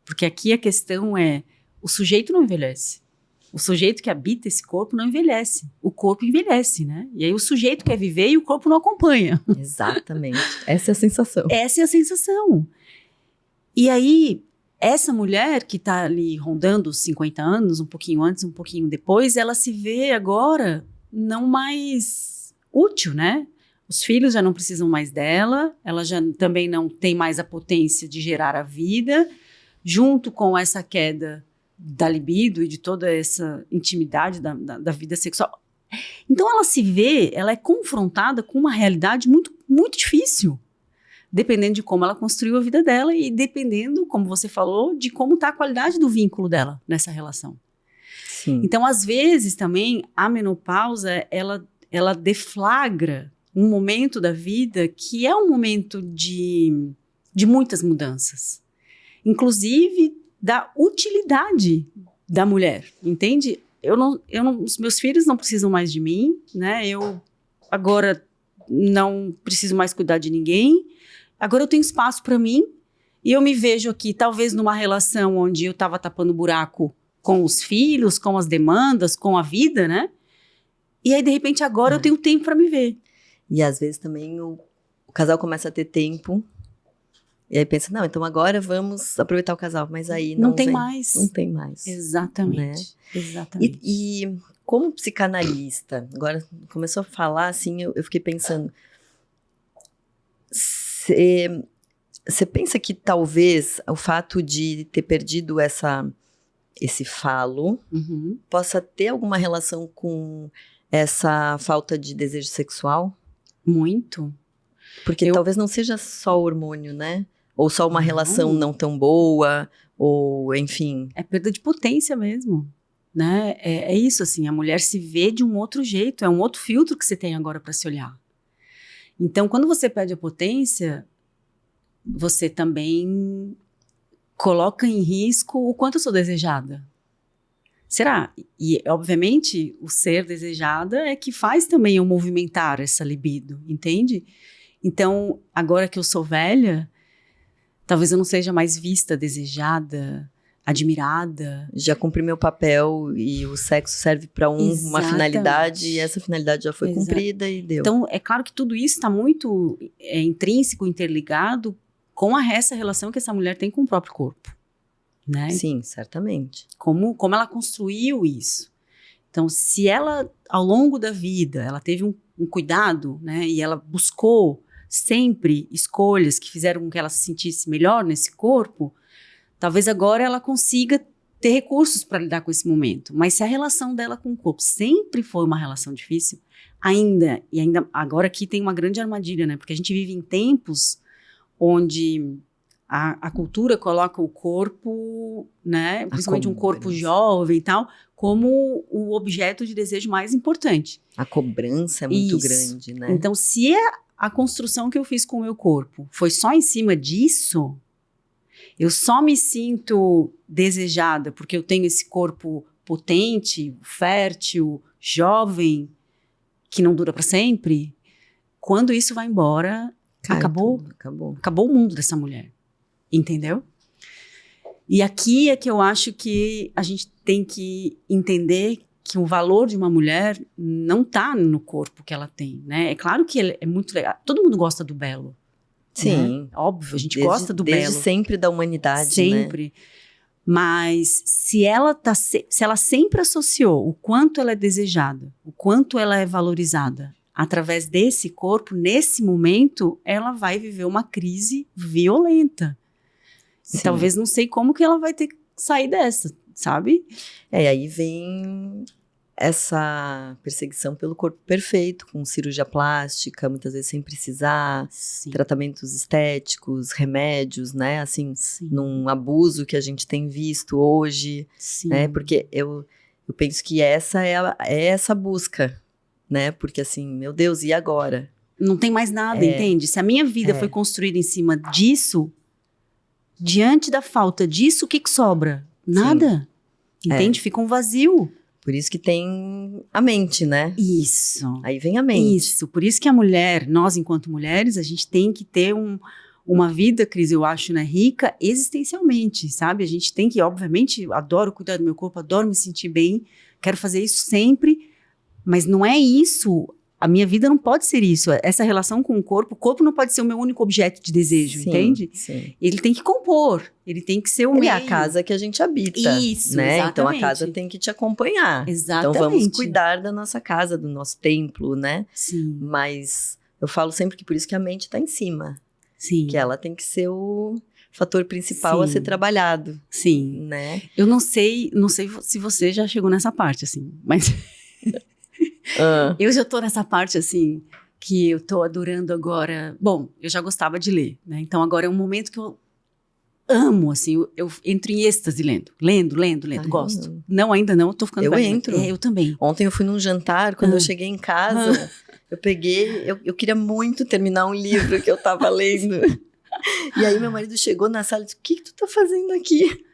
porque aqui a questão é, o sujeito não envelhece. O sujeito que habita esse corpo não envelhece. O corpo envelhece, né? E aí o sujeito quer viver e o corpo não acompanha. Exatamente. Essa é a sensação. Essa é a sensação. E aí, essa mulher que está ali rondando os 50 anos, um pouquinho antes, um pouquinho depois, ela se vê agora não mais útil, né? Os filhos já não precisam mais dela, ela já também não tem mais a potência de gerar a vida, junto com essa queda da libido e de toda essa intimidade da vida sexual. Então, ela se vê, ela é confrontada com uma realidade muito, muito difícil. Dependendo de como ela construiu a vida dela e dependendo, como você falou, de como está a qualidade do vínculo dela nessa relação. Sim. Então, às vezes, também, a menopausa, ela deflagra um momento da vida que é um momento de muitas mudanças. Inclusive, da utilidade da mulher, entende? Os meus filhos não precisam mais de mim, né? Eu agora não preciso mais cuidar de ninguém. Agora eu tenho espaço para mim e eu me vejo aqui, talvez numa relação onde eu estava tapando buraco com os filhos, com as demandas, com a vida, né? E aí, de repente, agora eu tenho tempo para me ver. E às vezes também o casal começa a ter tempo e aí pensa, não, então agora vamos aproveitar o casal, mas aí não tem vem, mais. Não tem mais. Exatamente. Né? Exatamente. E como psicanalista, agora começou a falar assim, eu fiquei pensando, você pensa que talvez o fato de ter perdido esse falo possa ter alguma relação com essa falta de desejo sexual? Muito. Porque talvez não seja só hormônio, né? Ou só uma relação não tão boa, ou enfim. É perda de potência mesmo, né? É isso, assim, a mulher se vê de um outro jeito, é um outro filtro que você tem agora para se olhar. Então, quando você perde a potência, você também coloca em risco o quanto eu sou desejada. Será? E, obviamente, o ser desejada é que faz também eu movimentar essa libido, entende? Então, agora que eu sou velha, talvez eu não seja mais vista, desejada, admirada. Já cumpri meu papel e o sexo serve para uma finalidade e essa finalidade já foi cumprida e deu. Então, é claro que tudo isso está muito intrínseco, interligado com essa relação que essa mulher tem com o próprio corpo, né? Sim, certamente. Como ela construiu isso. Então, se ela, ao longo da vida, ela teve um cuidado, né, e ela buscou sempre escolhas que fizeram com que ela se sentisse melhor nesse corpo, talvez agora ela consiga ter recursos para lidar com esse momento. Mas se a relação dela com o corpo sempre foi uma relação difícil, ainda agora aqui tem uma grande armadilha, né? Porque a gente vive em tempos onde a cultura coloca o corpo, né, principalmente um corpo jovem e tal, como o objeto de desejo mais importante. A cobrança é muito grande, né? Então, se a construção que eu fiz com o meu corpo foi só em cima disso, eu só me sinto desejada porque eu tenho esse corpo potente, fértil, jovem, que não dura para sempre. Quando isso vai embora, acabou o mundo dessa mulher. Entendeu? E aqui é que eu acho que a gente tem que entender que o valor de uma mulher não está no corpo que ela tem, né? É claro que é muito legal. Todo mundo gosta do belo. Sim. Né? Óbvio, a gente gosta do desde belo. Desde sempre da humanidade, sempre. Né? Mas se ela sempre associou o quanto ela é desejada, o quanto ela é valorizada através desse corpo, nesse momento, ela vai viver uma crise violenta. E talvez não sei como que ela vai ter que sair dessa, sabe? E aí vem essa perseguição pelo corpo perfeito, com cirurgia plástica, muitas vezes sem precisar, tratamentos estéticos, remédios, né? Assim, num abuso que a gente tem visto hoje, né? Porque eu penso que essa é essa busca, né? Porque assim, meu Deus, e agora? Não tem mais nada, entende? Se a minha vida foi construída em cima disso, diante da falta disso, o que sobra? Nada. Entende? Fica um vazio. Por isso que tem a mente, né? Isso. Aí vem a mente. Isso. Por isso que a mulher, nós enquanto mulheres, a gente tem que ter uma vida, Cris, eu acho, né, rica existencialmente, sabe? A gente tem que, obviamente, adoro cuidar do meu corpo, adoro me sentir bem, quero fazer isso sempre, mas não é isso. A minha vida não pode ser isso. Essa relação com o corpo não pode ser o meu único objeto de desejo, entende? Sim. Ele tem que compor, ele tem que ser o meio. É a casa que a gente habita. Isso, né? exatamente. Então a casa tem que te acompanhar. Exatamente. Então vamos cuidar da nossa casa, do nosso templo, né? Sim. Mas eu falo sempre que por isso que a mente está em cima. Sim. Que ela tem que ser o fator principal a ser trabalhado. Sim. Né? Eu não sei se você já chegou nessa parte, assim, mas... Eu já tô nessa parte, assim, que eu tô adorando agora. Bom, eu já gostava de ler, né? Então agora é um momento que eu amo, assim, eu entro em êxtase lendo, gosto. Não, ainda não, eu tô ficando velha. Entro. Eu também. Ontem eu fui num jantar, quando eu cheguei em casa, eu peguei, eu queria muito terminar um livro que eu tava lendo. E aí meu marido chegou na sala e disse, o que tu tá fazendo aqui?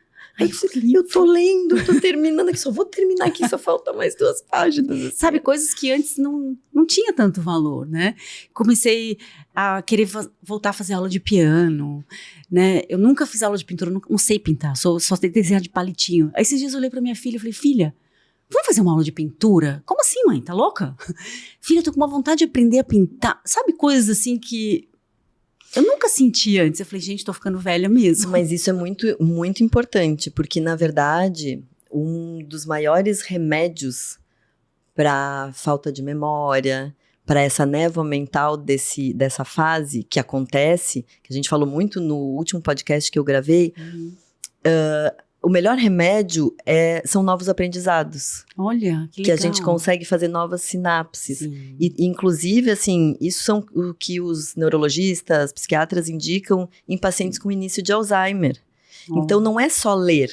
Aí eu tô lendo, tô terminando aqui, só vou terminar aqui, só falta mais 2 páginas. Assim. Sabe, coisas que antes não tinha tanto valor, né? Comecei a querer voltar a fazer aula de piano, né? Eu nunca fiz aula de pintura, não sei pintar, só sei desenhar de palitinho. Aí esses dias eu olhei pra minha filha e falei, filha, vamos fazer uma aula de pintura? Como assim, mãe? Tá louca? Filha, eu tô com uma vontade de aprender a pintar. Sabe, coisas assim que... eu nunca senti antes. Eu falei, gente, tô ficando velha mesmo. Mas isso é muito, muito importante, porque, na verdade, um dos maiores remédios para falta de memória, para essa névoa mental dessa fase que acontece, que a gente falou muito no último podcast que eu gravei, o melhor remédio são novos aprendizados. Olha, que legal. Que a gente consegue fazer novas sinapses. Sim. E, inclusive, assim, isso são o que os neurologistas, psiquiatras indicam em pacientes com início de Alzheimer. Então, não é só ler.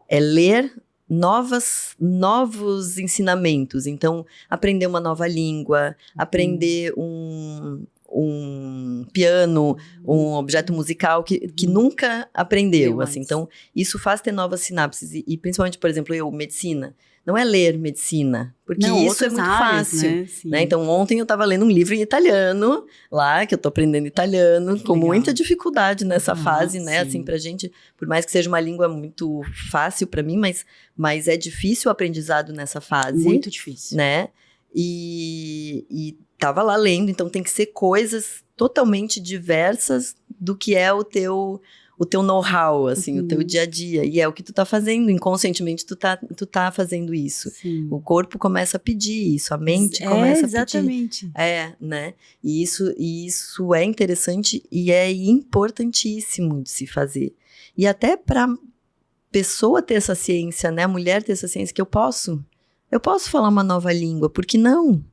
É ler novos ensinamentos. Então, aprender uma nova língua, aprender um piano, um objeto musical que nunca aprendeu, assim. Então, isso faz ter novas sinapses. E principalmente, por exemplo, medicina. Não é ler medicina, porque isso é muito fácil. Né? Então, ontem eu estava lendo um livro em italiano, lá, que eu estou aprendendo italiano, com muita dificuldade nessa fase, né? Assim, pra gente, por mais que seja uma língua muito fácil para mim, mas é difícil o aprendizado nessa fase. Muito difícil. Né? E tava lá lendo, então tem que ser coisas totalmente diversas do que é o o teu know-how, assim, o teu dia a dia. E é o que tu tá fazendo, inconscientemente tu tá fazendo isso. Sim. O corpo começa a pedir isso, a mente começa a pedir. Exatamente. Né? E isso é interessante e é importantíssimo de se fazer. E até pra pessoa ter essa ciência, né? A mulher ter essa ciência que eu posso falar uma nova língua, por que não?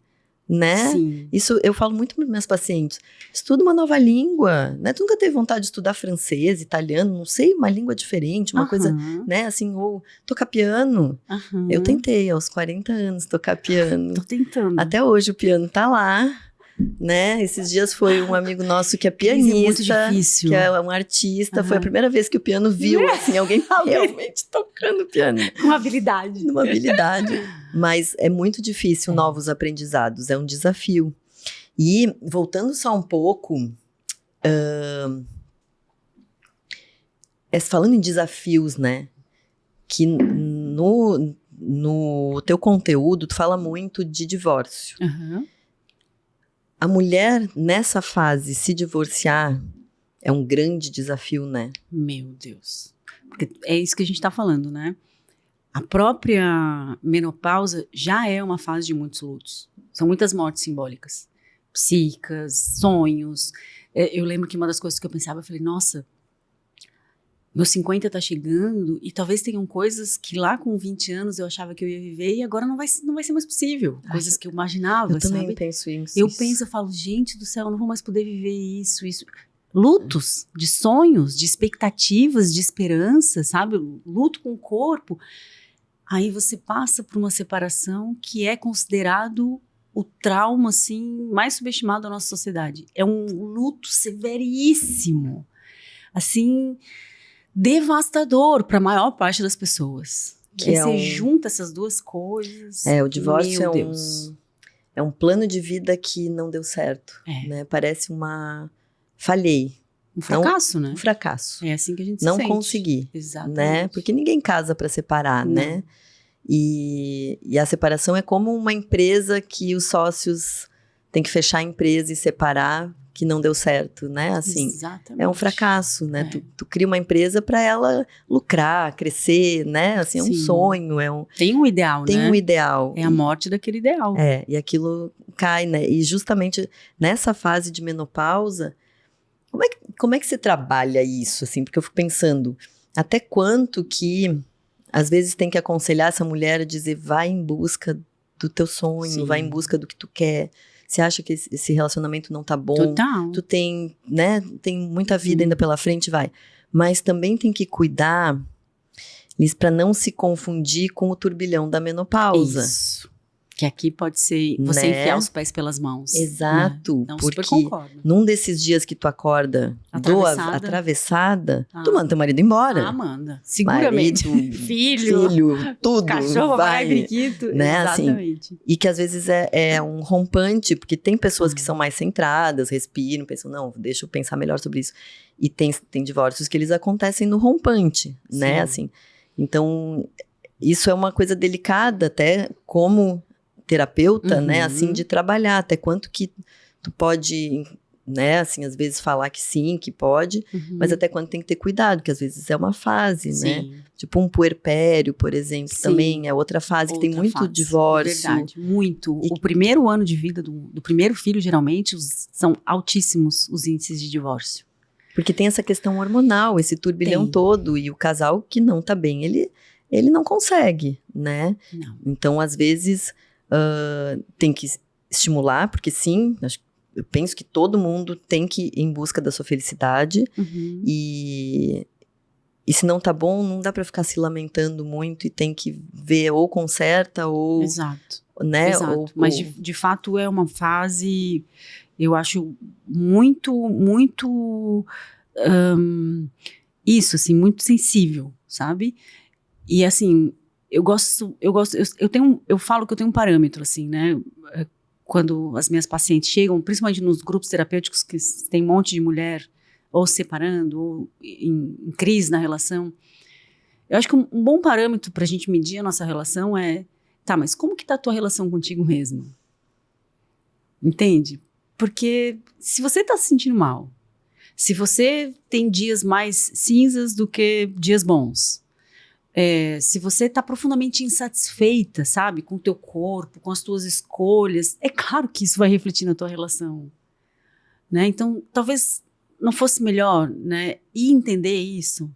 Né? Sim. Isso eu falo muito para meus pacientes. Estuda uma nova língua, né? Tu nunca teve vontade de estudar francês, italiano, não sei, uma língua diferente, uma coisa, né? Assim, ou tocar piano. Eu tentei aos 40 anos tocar piano. Tô tentando. Até hoje o piano tá lá, né? Esses dias foi um amigo nosso que é pianista, é muito difícil. que é um artista. Foi a primeira vez que o piano viu, assim, alguém realmente tocando piano. Uma habilidade. Uma habilidade. Mas é muito difícil novos aprendizados, é um desafio. E, voltando só um pouco, falando em desafios, né? Que no teu conteúdo, tu fala muito de divórcio. A mulher, nessa fase, se divorciar, é um grande desafio, né? Meu Deus. Porque é isso que a gente tá falando, né? A própria menopausa já é uma fase de muitos lutos. São muitas mortes simbólicas. Psíquicas, sonhos. Eu lembro que uma das coisas que eu pensava, eu falei, nossa, meus 50 tá chegando e talvez tenham coisas que lá com 20 anos eu achava que eu ia viver e agora não vai ser mais possível. Coisas que eu imaginava, eu também sabe? penso isso. Eu falo, gente do céu, eu não vou mais poder viver isso. Lutos de sonhos, de expectativas, de esperança, sabe? Luto com o corpo. Aí você passa por uma separação que é considerado o trauma, assim, mais subestimado da nossa sociedade. É um luto severíssimo. Assim, devastador para a maior parte das pessoas. Que aí você junta essas duas coisas. O divórcio é um plano de vida que não deu certo. Né? Parece falhei. Um fracasso, né? Um fracasso. É assim que a gente se não sente. Não consegui. Exatamente. Né? Porque ninguém casa para separar, não. né? E a separação é como uma empresa que os sócios têm que fechar a empresa e separar, que não deu certo, né? Assim, exatamente. É um fracasso, né? Tu cria uma empresa para ela lucrar, crescer, né? Assim, é um sonho, Tem um ideal, né? Tem um ideal. É a morte daquele ideal. E aquilo cai, né? E justamente nessa fase de menopausa, como é que você trabalha isso, assim? Porque eu fico pensando, até quanto que às vezes tem que aconselhar essa mulher a dizer, vai em busca do teu sonho, vai em busca do que tu quer. Você acha que esse relacionamento não tá bom? Total. Tu tem, né? Tem muita vida ainda pela frente, vai. Mas também tem que cuidar, Liz, pra não se confundir com o turbilhão da menopausa. Isso. Que aqui pode ser você enfiar os pés pelas mãos. Exato. Né? Não, porque super concordo. Num desses dias que tu acorda atravessada, tu manda teu marido embora. Manda. Seguramente. Marido, filho, tudo. Cachorro, vai, brinquito. Né? Exatamente. Assim, e que às vezes é um rompante, porque tem pessoas que são mais centradas, respiram, pensam, não, deixa eu pensar melhor sobre isso. E tem divórcios que eles acontecem no rompante, né? Assim, então, isso é uma coisa delicada até como terapeuta, né, assim, de trabalhar, até quanto que tu pode, né, assim, às vezes falar que sim, que pode, mas até quanto tem que ter cuidado, que às vezes é uma fase, né, tipo um puerpério, por exemplo, também é outra fase que tem muito divórcio. Verdade, muito. O primeiro ano de vida do primeiro filho, geralmente, são altíssimos os índices de divórcio. Porque tem essa questão hormonal, esse turbilhão todo, e o casal que não tá bem, ele não consegue, né, então às vezes tem que estimular, porque sim, eu penso que todo mundo tem que ir em busca da sua felicidade, e se não tá bom, não dá pra ficar se lamentando muito e tem que ver ou conserta ou... Exato. Né? Exato. Mas de fato é uma fase, eu acho muito, muito isso, assim, muito sensível, sabe? E assim... Eu falo que eu tenho um parâmetro, assim, né? Quando as minhas pacientes chegam, principalmente nos grupos terapêuticos que tem um monte de mulher ou separando, ou em crise na relação, eu acho que um bom parâmetro pra gente medir a nossa relação é, tá, mas como que tá a tua relação contigo mesmo? Entende? Porque se você tá se sentindo mal, Se você tem dias mais cinzas do que dias bons, se você está profundamente insatisfeita, sabe, com o teu corpo, com as tuas escolhas, é claro que isso vai refletir na tua relação, né? Então, talvez não fosse melhor, né, ir entender isso,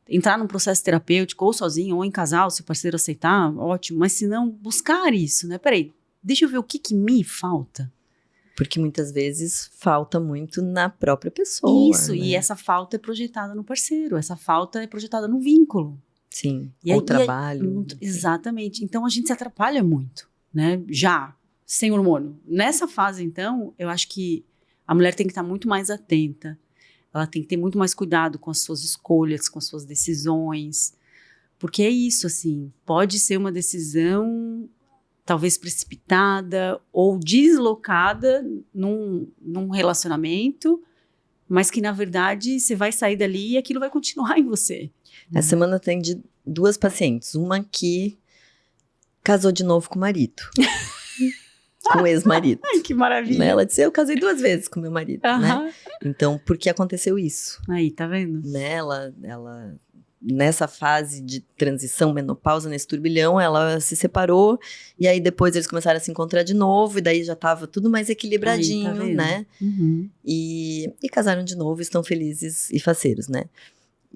entrar num processo terapêutico, ou sozinho, ou em casal, se o parceiro aceitar, ótimo, mas se não, buscar isso, né? Peraí, deixa eu ver o que me falta. Porque muitas vezes falta muito na própria pessoa. Isso, né? e essa falta é projetada no parceiro, essa falta é projetada no vínculo. Sim, Ou trabalho. Exatamente. Então, a gente se atrapalha muito, né? Já, sem hormônio. Nessa fase, então, eu acho que a mulher tem que estar muito mais atenta. Ela tem que ter muito mais cuidado com as suas escolhas, com as suas decisões. Porque é isso, assim, pode ser uma decisão talvez precipitada ou deslocada num relacionamento, mas que, na verdade, você vai sair dali e aquilo vai continuar em você. Essa semana tem 2 pacientes. Uma que casou de novo com o marido. Com o ex-marido. Ai, que maravilha. Né? Ela disse, eu casei 2 vezes com meu marido, né? Então, por que aconteceu isso? Aí, tá vendo? Né? Ela, nessa fase de transição, menopausa, nesse turbilhão, ela se separou. E aí, depois, eles começaram a se encontrar de novo. E daí, já tava tudo mais equilibradinho, aí, tá né? Uhum. E casaram de novo, estão felizes e faceiros, né?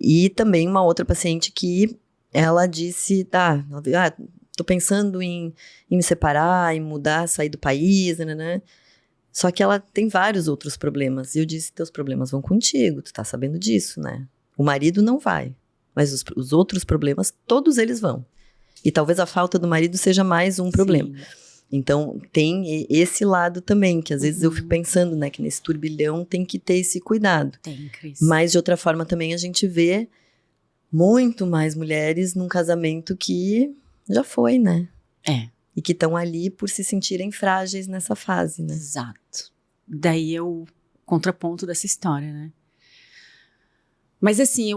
E também uma outra paciente que ela disse, tô pensando em me separar, em mudar, sair do país, né? Só que ela tem vários outros problemas. E eu disse, teus problemas vão contigo, tu tá sabendo disso, né? O marido não vai, mas os outros problemas, todos eles vão. E talvez a falta do marido seja mais um problema. Sim. Então, tem esse lado também, que às vezes eu fico pensando, né, que nesse turbilhão tem que ter esse cuidado. Tem, Cris. Mas, de outra forma, também a gente vê muito mais mulheres num casamento que já foi, né? E que estão ali por se sentirem frágeis nessa fase, né? Exato. Daí é o contraponto dessa história, né? Mas, assim,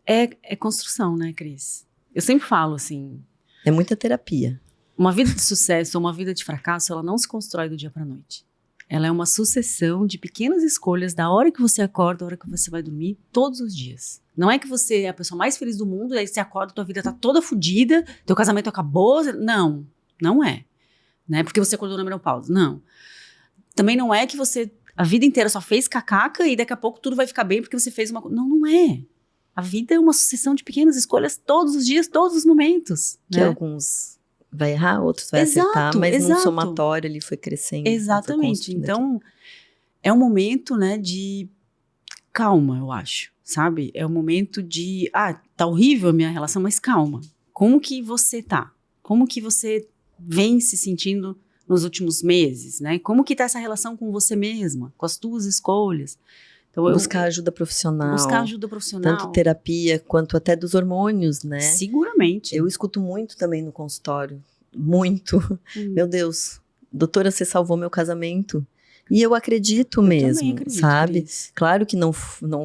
é construção, né, Cris? Eu sempre falo, assim... É muita terapia. Uma vida de sucesso ou uma vida de fracasso, ela não se constrói do dia para a noite. Ela é uma sucessão de pequenas escolhas da hora que você acorda, da hora que você vai dormir, todos os dias. Não é que você é a pessoa mais feliz do mundo, e aí você acorda, tua vida tá toda fodida, teu casamento acabou. Não, não é. Né? Porque você acordou na menopausa. Não. Também não é que você a vida inteira só fez cacaca e daqui a pouco tudo vai ficar bem porque você fez uma coisa. Não, não é. A vida é uma sucessão de pequenas escolhas todos os dias, todos os momentos. Que né? alguns vai errar, outros vai acertar, mas num somatório ele foi crescendo. Exatamente. Então, é um momento, né, de calma, eu acho, sabe? É um momento de, tá horrível a minha relação, mas calma. Como que você tá? Como que você vem se sentindo nos últimos meses, né? Como que tá essa relação com você mesma, com as tuas escolhas? Então, buscar ajuda profissional. Buscar ajuda profissional. Tanto terapia, quanto até dos hormônios, né? Seguramente. Eu escuto muito também no consultório. Muito. Meu Deus, doutora, você salvou meu casamento. E eu acredito mesmo, acredito, sabe? Cris. Claro que não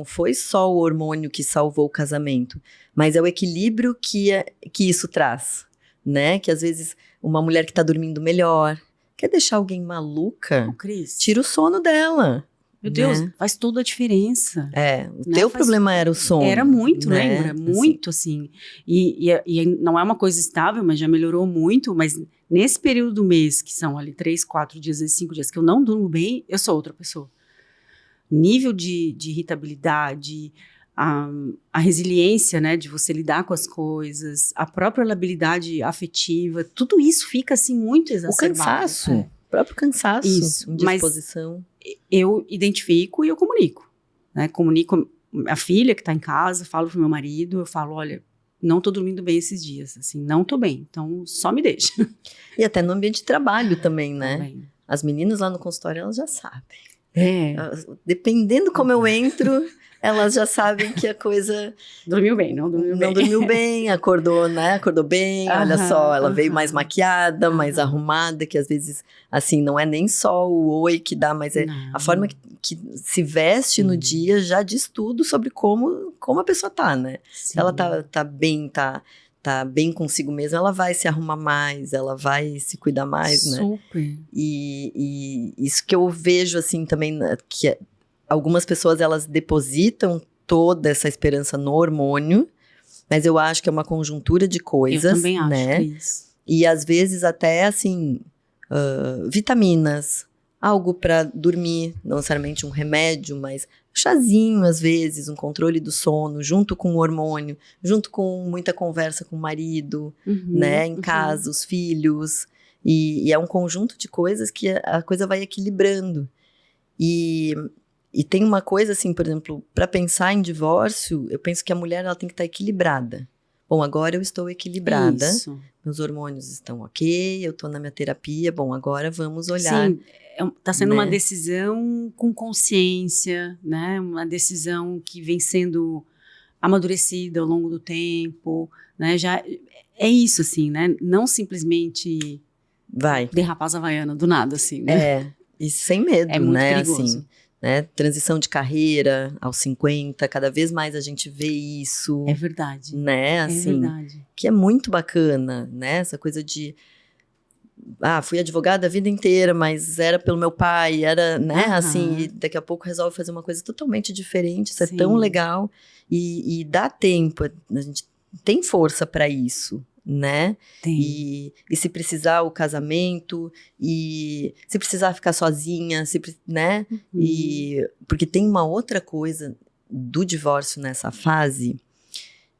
foi só o hormônio que salvou o casamento, mas é o equilíbrio que isso traz, né? Que às vezes uma mulher que tá dormindo melhor, quer deixar alguém maluca, Cris, tira o sono dela. Meu Deus, né? faz toda a diferença. O teu problema era o sono. Era muito, né? lembra? Muito, assim. E não é uma coisa estável, mas já melhorou muito. Mas nesse período do mês, que são ali 3, 4 dias, 5 dias, que eu não durmo bem, eu sou outra pessoa. Nível de irritabilidade, a resiliência, né, de você lidar com as coisas, a própria labilidade afetiva, tudo isso fica, assim, muito exacerbado. O cansaço. O próprio cansaço. Isso, indisposição. Eu identifico e eu comunico, né? Comunico a filha que está em casa, falo pro meu marido, eu falo, olha, não tô dormindo bem esses dias, assim, não tô bem, então só me deixa. E até no ambiente de trabalho também, né? Também. As meninas lá no consultório, elas já sabem. Dependendo como eu entro, elas já sabem que a coisa... Dormiu bem, não dormiu bem. Não dormiu bem, acordou, né? Acordou bem, olha só, ela veio mais maquiada, mais arrumada, que às vezes, assim, não é nem só o oi que dá, mas é a forma que se veste no dia já diz tudo sobre como a pessoa tá, né? Sim. Se ela tá bem consigo mesma, ela vai se arrumar mais, ela vai se cuidar mais, né? Super. E isso que eu vejo, assim, também, que algumas pessoas, elas depositam toda essa esperança no hormônio, mas eu acho que é uma conjuntura de coisas, Eu também acho, né? Cris. E às vezes até, assim, vitaminas, algo para dormir, não necessariamente um remédio, mas chazinho às vezes, um controle do sono, junto com o hormônio, junto com muita conversa com o marido, né, em casa, os filhos, e é um conjunto de coisas que a coisa vai equilibrando. E tem uma coisa assim, por exemplo, para pensar em divórcio, eu penso que a mulher ela tem que estar equilibrada. Bom, agora eu estou equilibrada, Isso. meus hormônios estão ok, eu estou na minha terapia, bom, agora vamos olhar. Sim, tá sendo né? uma decisão com consciência, né? Uma decisão que vem sendo amadurecida ao longo do tempo, né? Já é isso, assim, né? Não simplesmente Vai. derrapar as havaianas do nada, assim, né? E sem medo, É muito né, perigoso. assim, né, transição de carreira aos 50, cada vez mais a gente vê isso, É verdade. né, É assim, verdade. que é muito bacana, né, essa coisa de, fui advogada a vida inteira, mas era pelo meu pai, era, né, Aham. assim, e daqui a pouco resolve fazer uma coisa totalmente diferente, isso Sim. é tão legal, e dá tempo, a gente tem força para isso, né, Tem. e se precisar o casamento, e se precisar ficar sozinha, né, e porque tem uma outra coisa do divórcio nessa fase,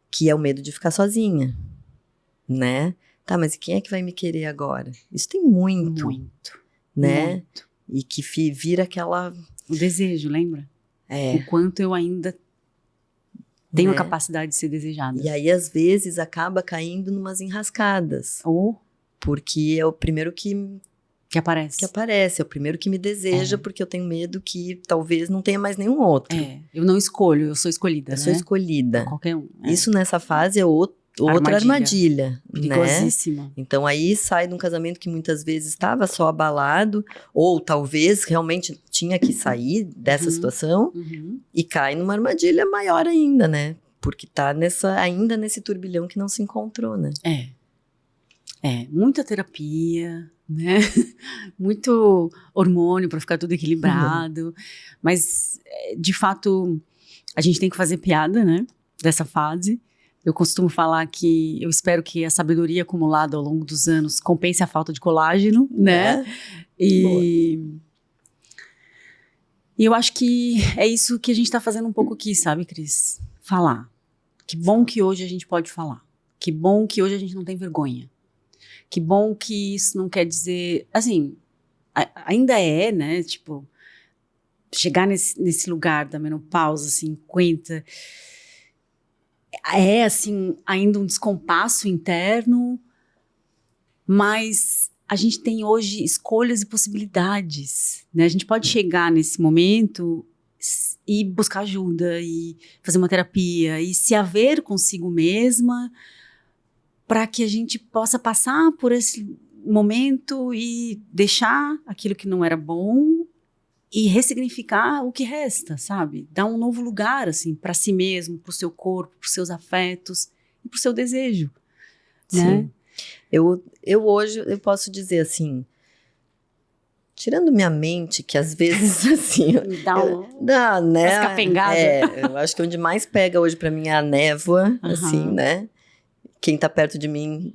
que é o medo de ficar sozinha, né, tá, mas quem é que vai me querer agora? Isso tem muito, né, Muito. e que vira aquela... O desejo, lembra? É, O quanto eu ainda tenho a né? capacidade de ser desejada. E aí, às vezes, acaba caindo numas enrascadas. Ou Porque é o primeiro que aparece. aparece, é o primeiro que me deseja, porque eu tenho medo que talvez não tenha mais nenhum outro. Eu não escolho, eu sou escolhida, Eu né? sou escolhida. Qualquer um. Isso nessa fase é outra armadilha, né? Perigosíssima. Então aí sai de um casamento que muitas vezes estava só abalado, ou talvez realmente tinha que sair dessa situação, e cai numa armadilha maior ainda, né? Porque tá ainda nesse turbilhão que não se encontrou, né? Muita terapia, né? Muito hormônio para ficar tudo equilibrado. Mas, de fato, a gente tem que fazer piada, né? Dessa fase. Eu costumo falar que eu espero que a sabedoria acumulada ao longo dos anos compense a falta de colágeno, né? E eu acho que é isso que a gente está fazendo um pouco aqui, sabe, Cris? Falar. Que bom que hoje a gente pode falar. Que bom que hoje a gente não tem vergonha. Que bom que isso não quer dizer... Assim, ainda né? Tipo, chegar nesse lugar da menopausa, 50... assim, ainda um descompasso interno, mas a gente tem hoje escolhas e possibilidades, né? A gente pode chegar nesse momento e buscar ajuda, e fazer uma terapia, e se haver consigo mesma, para que a gente possa passar por esse momento e deixar aquilo que não era bom e ressignificar o que resta, sabe? Dar um novo lugar, assim, para si mesmo, para o seu corpo, para os seus afetos e para o seu desejo, né? Sim. Eu hoje, eu posso dizer assim, tirando minha mente, que às vezes, assim... Dá, né? Umas capengadas. Eu acho que onde mais pega hoje pra mim é a névoa, assim, né? Quem tá perto de mim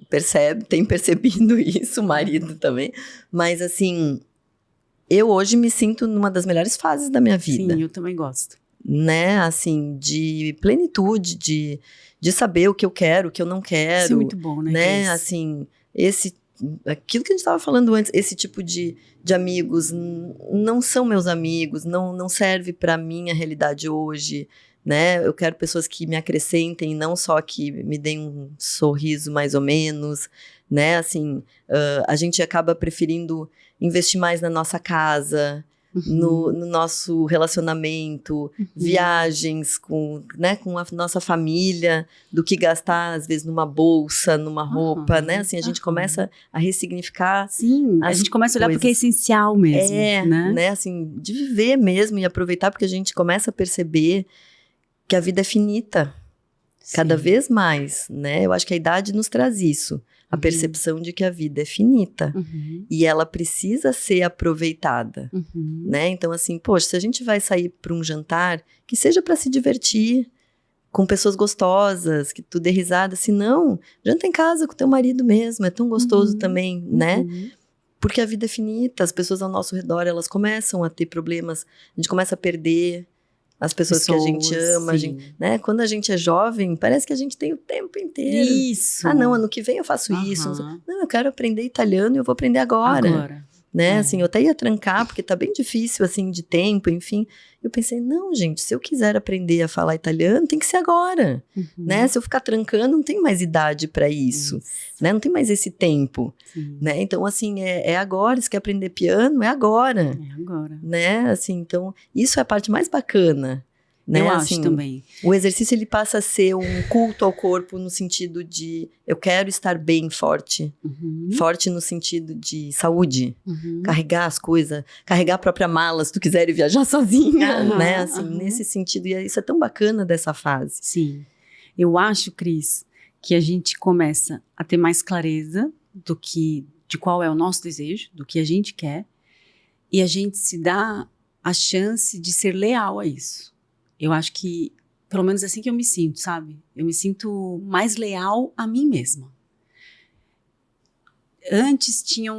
tem percebido isso, o marido também. Mas, assim... Eu hoje me sinto numa das melhores fases da minha vida. Sim, eu também gosto. Né, assim, de plenitude, de saber o que eu quero, o que eu não quero. Isso é muito bom, né? Né, assim, aquilo que a gente estava falando antes, esse tipo de amigos não são meus amigos, não serve para minha realidade hoje, né? Eu quero pessoas que me acrescentem, não só que me deem um sorriso mais ou menos, né? Assim, a gente acaba preferindo investir mais na nossa casa, no nosso relacionamento, viagens com a nossa família, do que gastar, às vezes, numa bolsa, numa roupa, né? Assim, a gente começa a ressignificar. Sim, a gente começa a olhar porque é essencial mesmo, né? Assim, de viver mesmo e aproveitar, porque a gente começa a perceber que a vida é finita. Cada vez mais, né? Eu acho que a idade nos traz isso. A percepção de que a vida é finita. E ela precisa ser aproveitada, né? Então, assim, poxa, se a gente vai sair para um jantar, que seja para se divertir, com pessoas gostosas, que tu dê risada. Se não, janta em casa com teu marido mesmo, é tão gostoso também, né? Porque a vida é finita, as pessoas ao nosso redor, elas começam a ter problemas, a gente começa a perder as pessoas que a gente ama, né? Quando a gente é jovem, parece que a gente tem o tempo inteiro. Isso. Ah, não, ano que vem eu faço isso. Não, eu quero aprender italiano e eu vou aprender agora. Né? Assim, eu até ia trancar, porque tá bem difícil, assim, de tempo, enfim. Eu pensei, não, gente, se eu quiser aprender a falar italiano, tem que ser agora, né? Se eu ficar trancando, não tem mais idade para isso, né? Não tem mais esse tempo, né? Então, assim, é agora. Se quer aprender piano, é agora. É agora. Né? Assim, então, isso é a parte mais bacana. Né? Eu assim, acho também. O exercício, ele passa a ser um culto ao corpo no sentido de eu quero estar bem forte. Forte no sentido de saúde. Carregar as coisas, carregar a própria mala, se tu quiser ir viajar sozinha, né? Assim, nesse sentido. E isso é tão bacana dessa fase. Sim. Eu acho, Cris, que a gente começa a ter mais clareza de qual é o nosso desejo, do que a gente quer, e a gente se dá a chance de ser leal a isso. Eu acho que, pelo menos é assim que eu me sinto, sabe? Eu me sinto mais leal a mim mesma. Antes tinha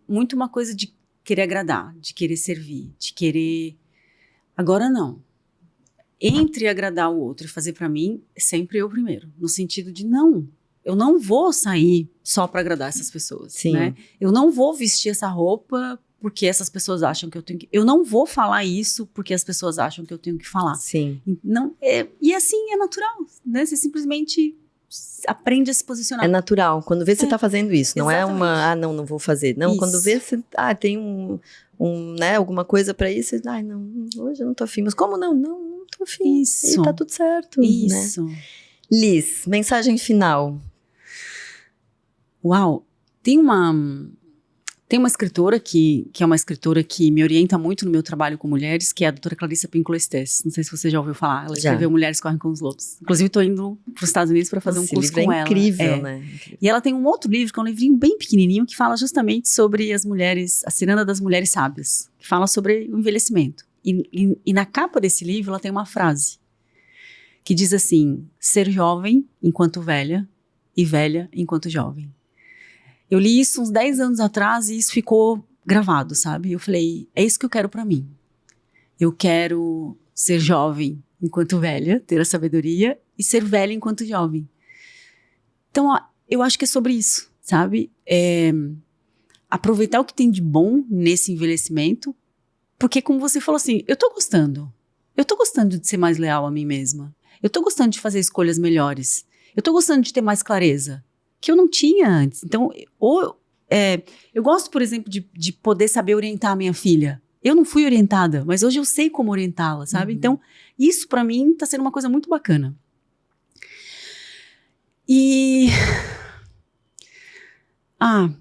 muito uma coisa de querer agradar, de querer servir, de querer... Agora não. Entre agradar o outro e fazer pra mim, sempre eu primeiro. No sentido de eu não vou sair só pra agradar essas pessoas, né? Eu não vou vestir essa roupa porque essas pessoas acham que eu tenho que... Eu não vou falar isso porque as pessoas acham que eu tenho que falar. Não, e assim é natural, né? Você simplesmente aprende a se posicionar. É natural. Quando vê, você tá fazendo isso. Não é uma... não vou fazer. Não, isso. Quando vê, você... tem né, alguma coisa pra isso. Você, não, hoje eu não tô afim. Mas como não? Não tô afim. Isso. E tá tudo certo. Isso. Né? Liz, mensagem final. Uau. Tem uma escritora que é uma escritora que me orienta muito no meu trabalho com mulheres, que é a doutora Clarissa Pinkola Estés. Não sei se você já ouviu falar. Ela escreveu Mulheres Correm com os Lobos. Inclusive, estou indo para os Estados Unidos para fazer um curso com ela. Incrível, né? E ela tem um outro livro, que é um livrinho bem pequenininho, que fala justamente sobre as mulheres, a ciranda das mulheres sábias, que fala sobre o envelhecimento. E na capa desse livro, ela tem uma frase que diz assim: ser jovem enquanto velha e velha enquanto jovem. Eu li isso uns 10 anos atrás e isso ficou gravado, sabe? Eu falei, é isso que eu quero pra mim. Eu quero ser jovem enquanto velha, ter a sabedoria, e ser velha enquanto jovem. Então, eu acho que é sobre isso, sabe? Aproveitar o que tem de bom nesse envelhecimento, porque como você falou assim, eu tô gostando de ser mais leal a mim mesma. Eu tô gostando de fazer escolhas melhores. Eu tô gostando de ter mais clareza, que eu não tinha antes. Então, eu gosto, por exemplo, de poder saber orientar a minha filha. Eu não fui orientada, mas hoje eu sei como orientá-la, sabe? Então, isso pra mim tá sendo uma coisa muito bacana. E...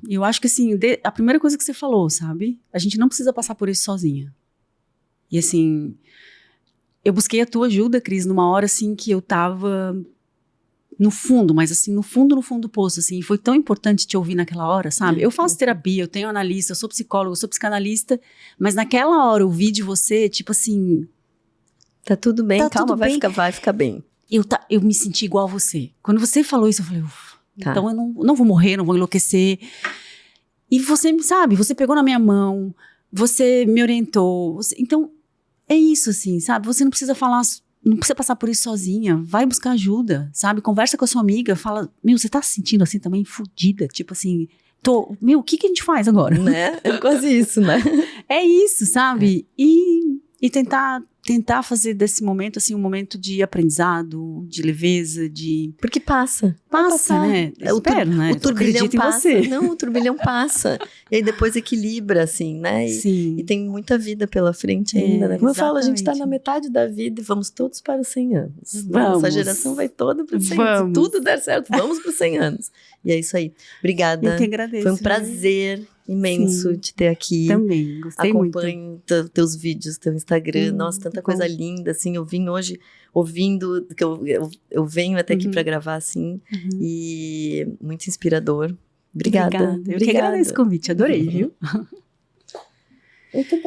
eu acho que assim, a primeira coisa que você falou, sabe? A gente não precisa passar por isso sozinha. E assim, eu busquei a tua ajuda, Cris, numa hora assim que eu tava... no fundo, mas assim, no fundo do poço, assim, foi tão importante te ouvir naquela hora, sabe? Eu faço terapia, eu tenho analista, eu sou psicóloga, eu sou psicanalista, mas naquela hora eu ouvi de você, tipo assim... Tá tudo bem, tá calma, tudo bem. Vai ficar bem. Eu me senti igual a você. Quando você falou isso, eu falei, então eu não vou morrer, não vou enlouquecer. E você, sabe, você pegou na minha mão, você me orientou, então é isso, assim, sabe? Você não precisa falar... Não precisa passar por isso sozinha, vai buscar ajuda, sabe? Conversa com a sua amiga, fala, você tá se sentindo assim também, fodida? Tipo assim, o que a gente faz agora? Né? É quase isso, né? É isso, sabe? E tentar fazer desse momento, assim, um momento de aprendizado, de leveza, de... Porque passa, né? Eu espero, né? O turbilhão passa. Não, o turbilhão passa. E aí depois equilibra, assim, né? E tem muita vida pela frente ainda, né? Como eu falo, a gente tá na metade da vida e vamos todos para os 100 anos. Vamos. Essa geração vai toda para os 100 anos. Se tudo der certo, vamos para os 100 anos. E é isso aí. Obrigada. Eu que agradeço. Foi um prazer imenso Sim. te ter aqui. Também, gostei muito. Acompanho teus vídeos, teu Instagram. Nossa, tanta coisa linda, assim. Eu vim hoje ouvindo, que eu venho até aqui para gravar, assim. E muito inspirador. Obrigada. Eu que agradeço o convite, adorei, viu? Muito bem.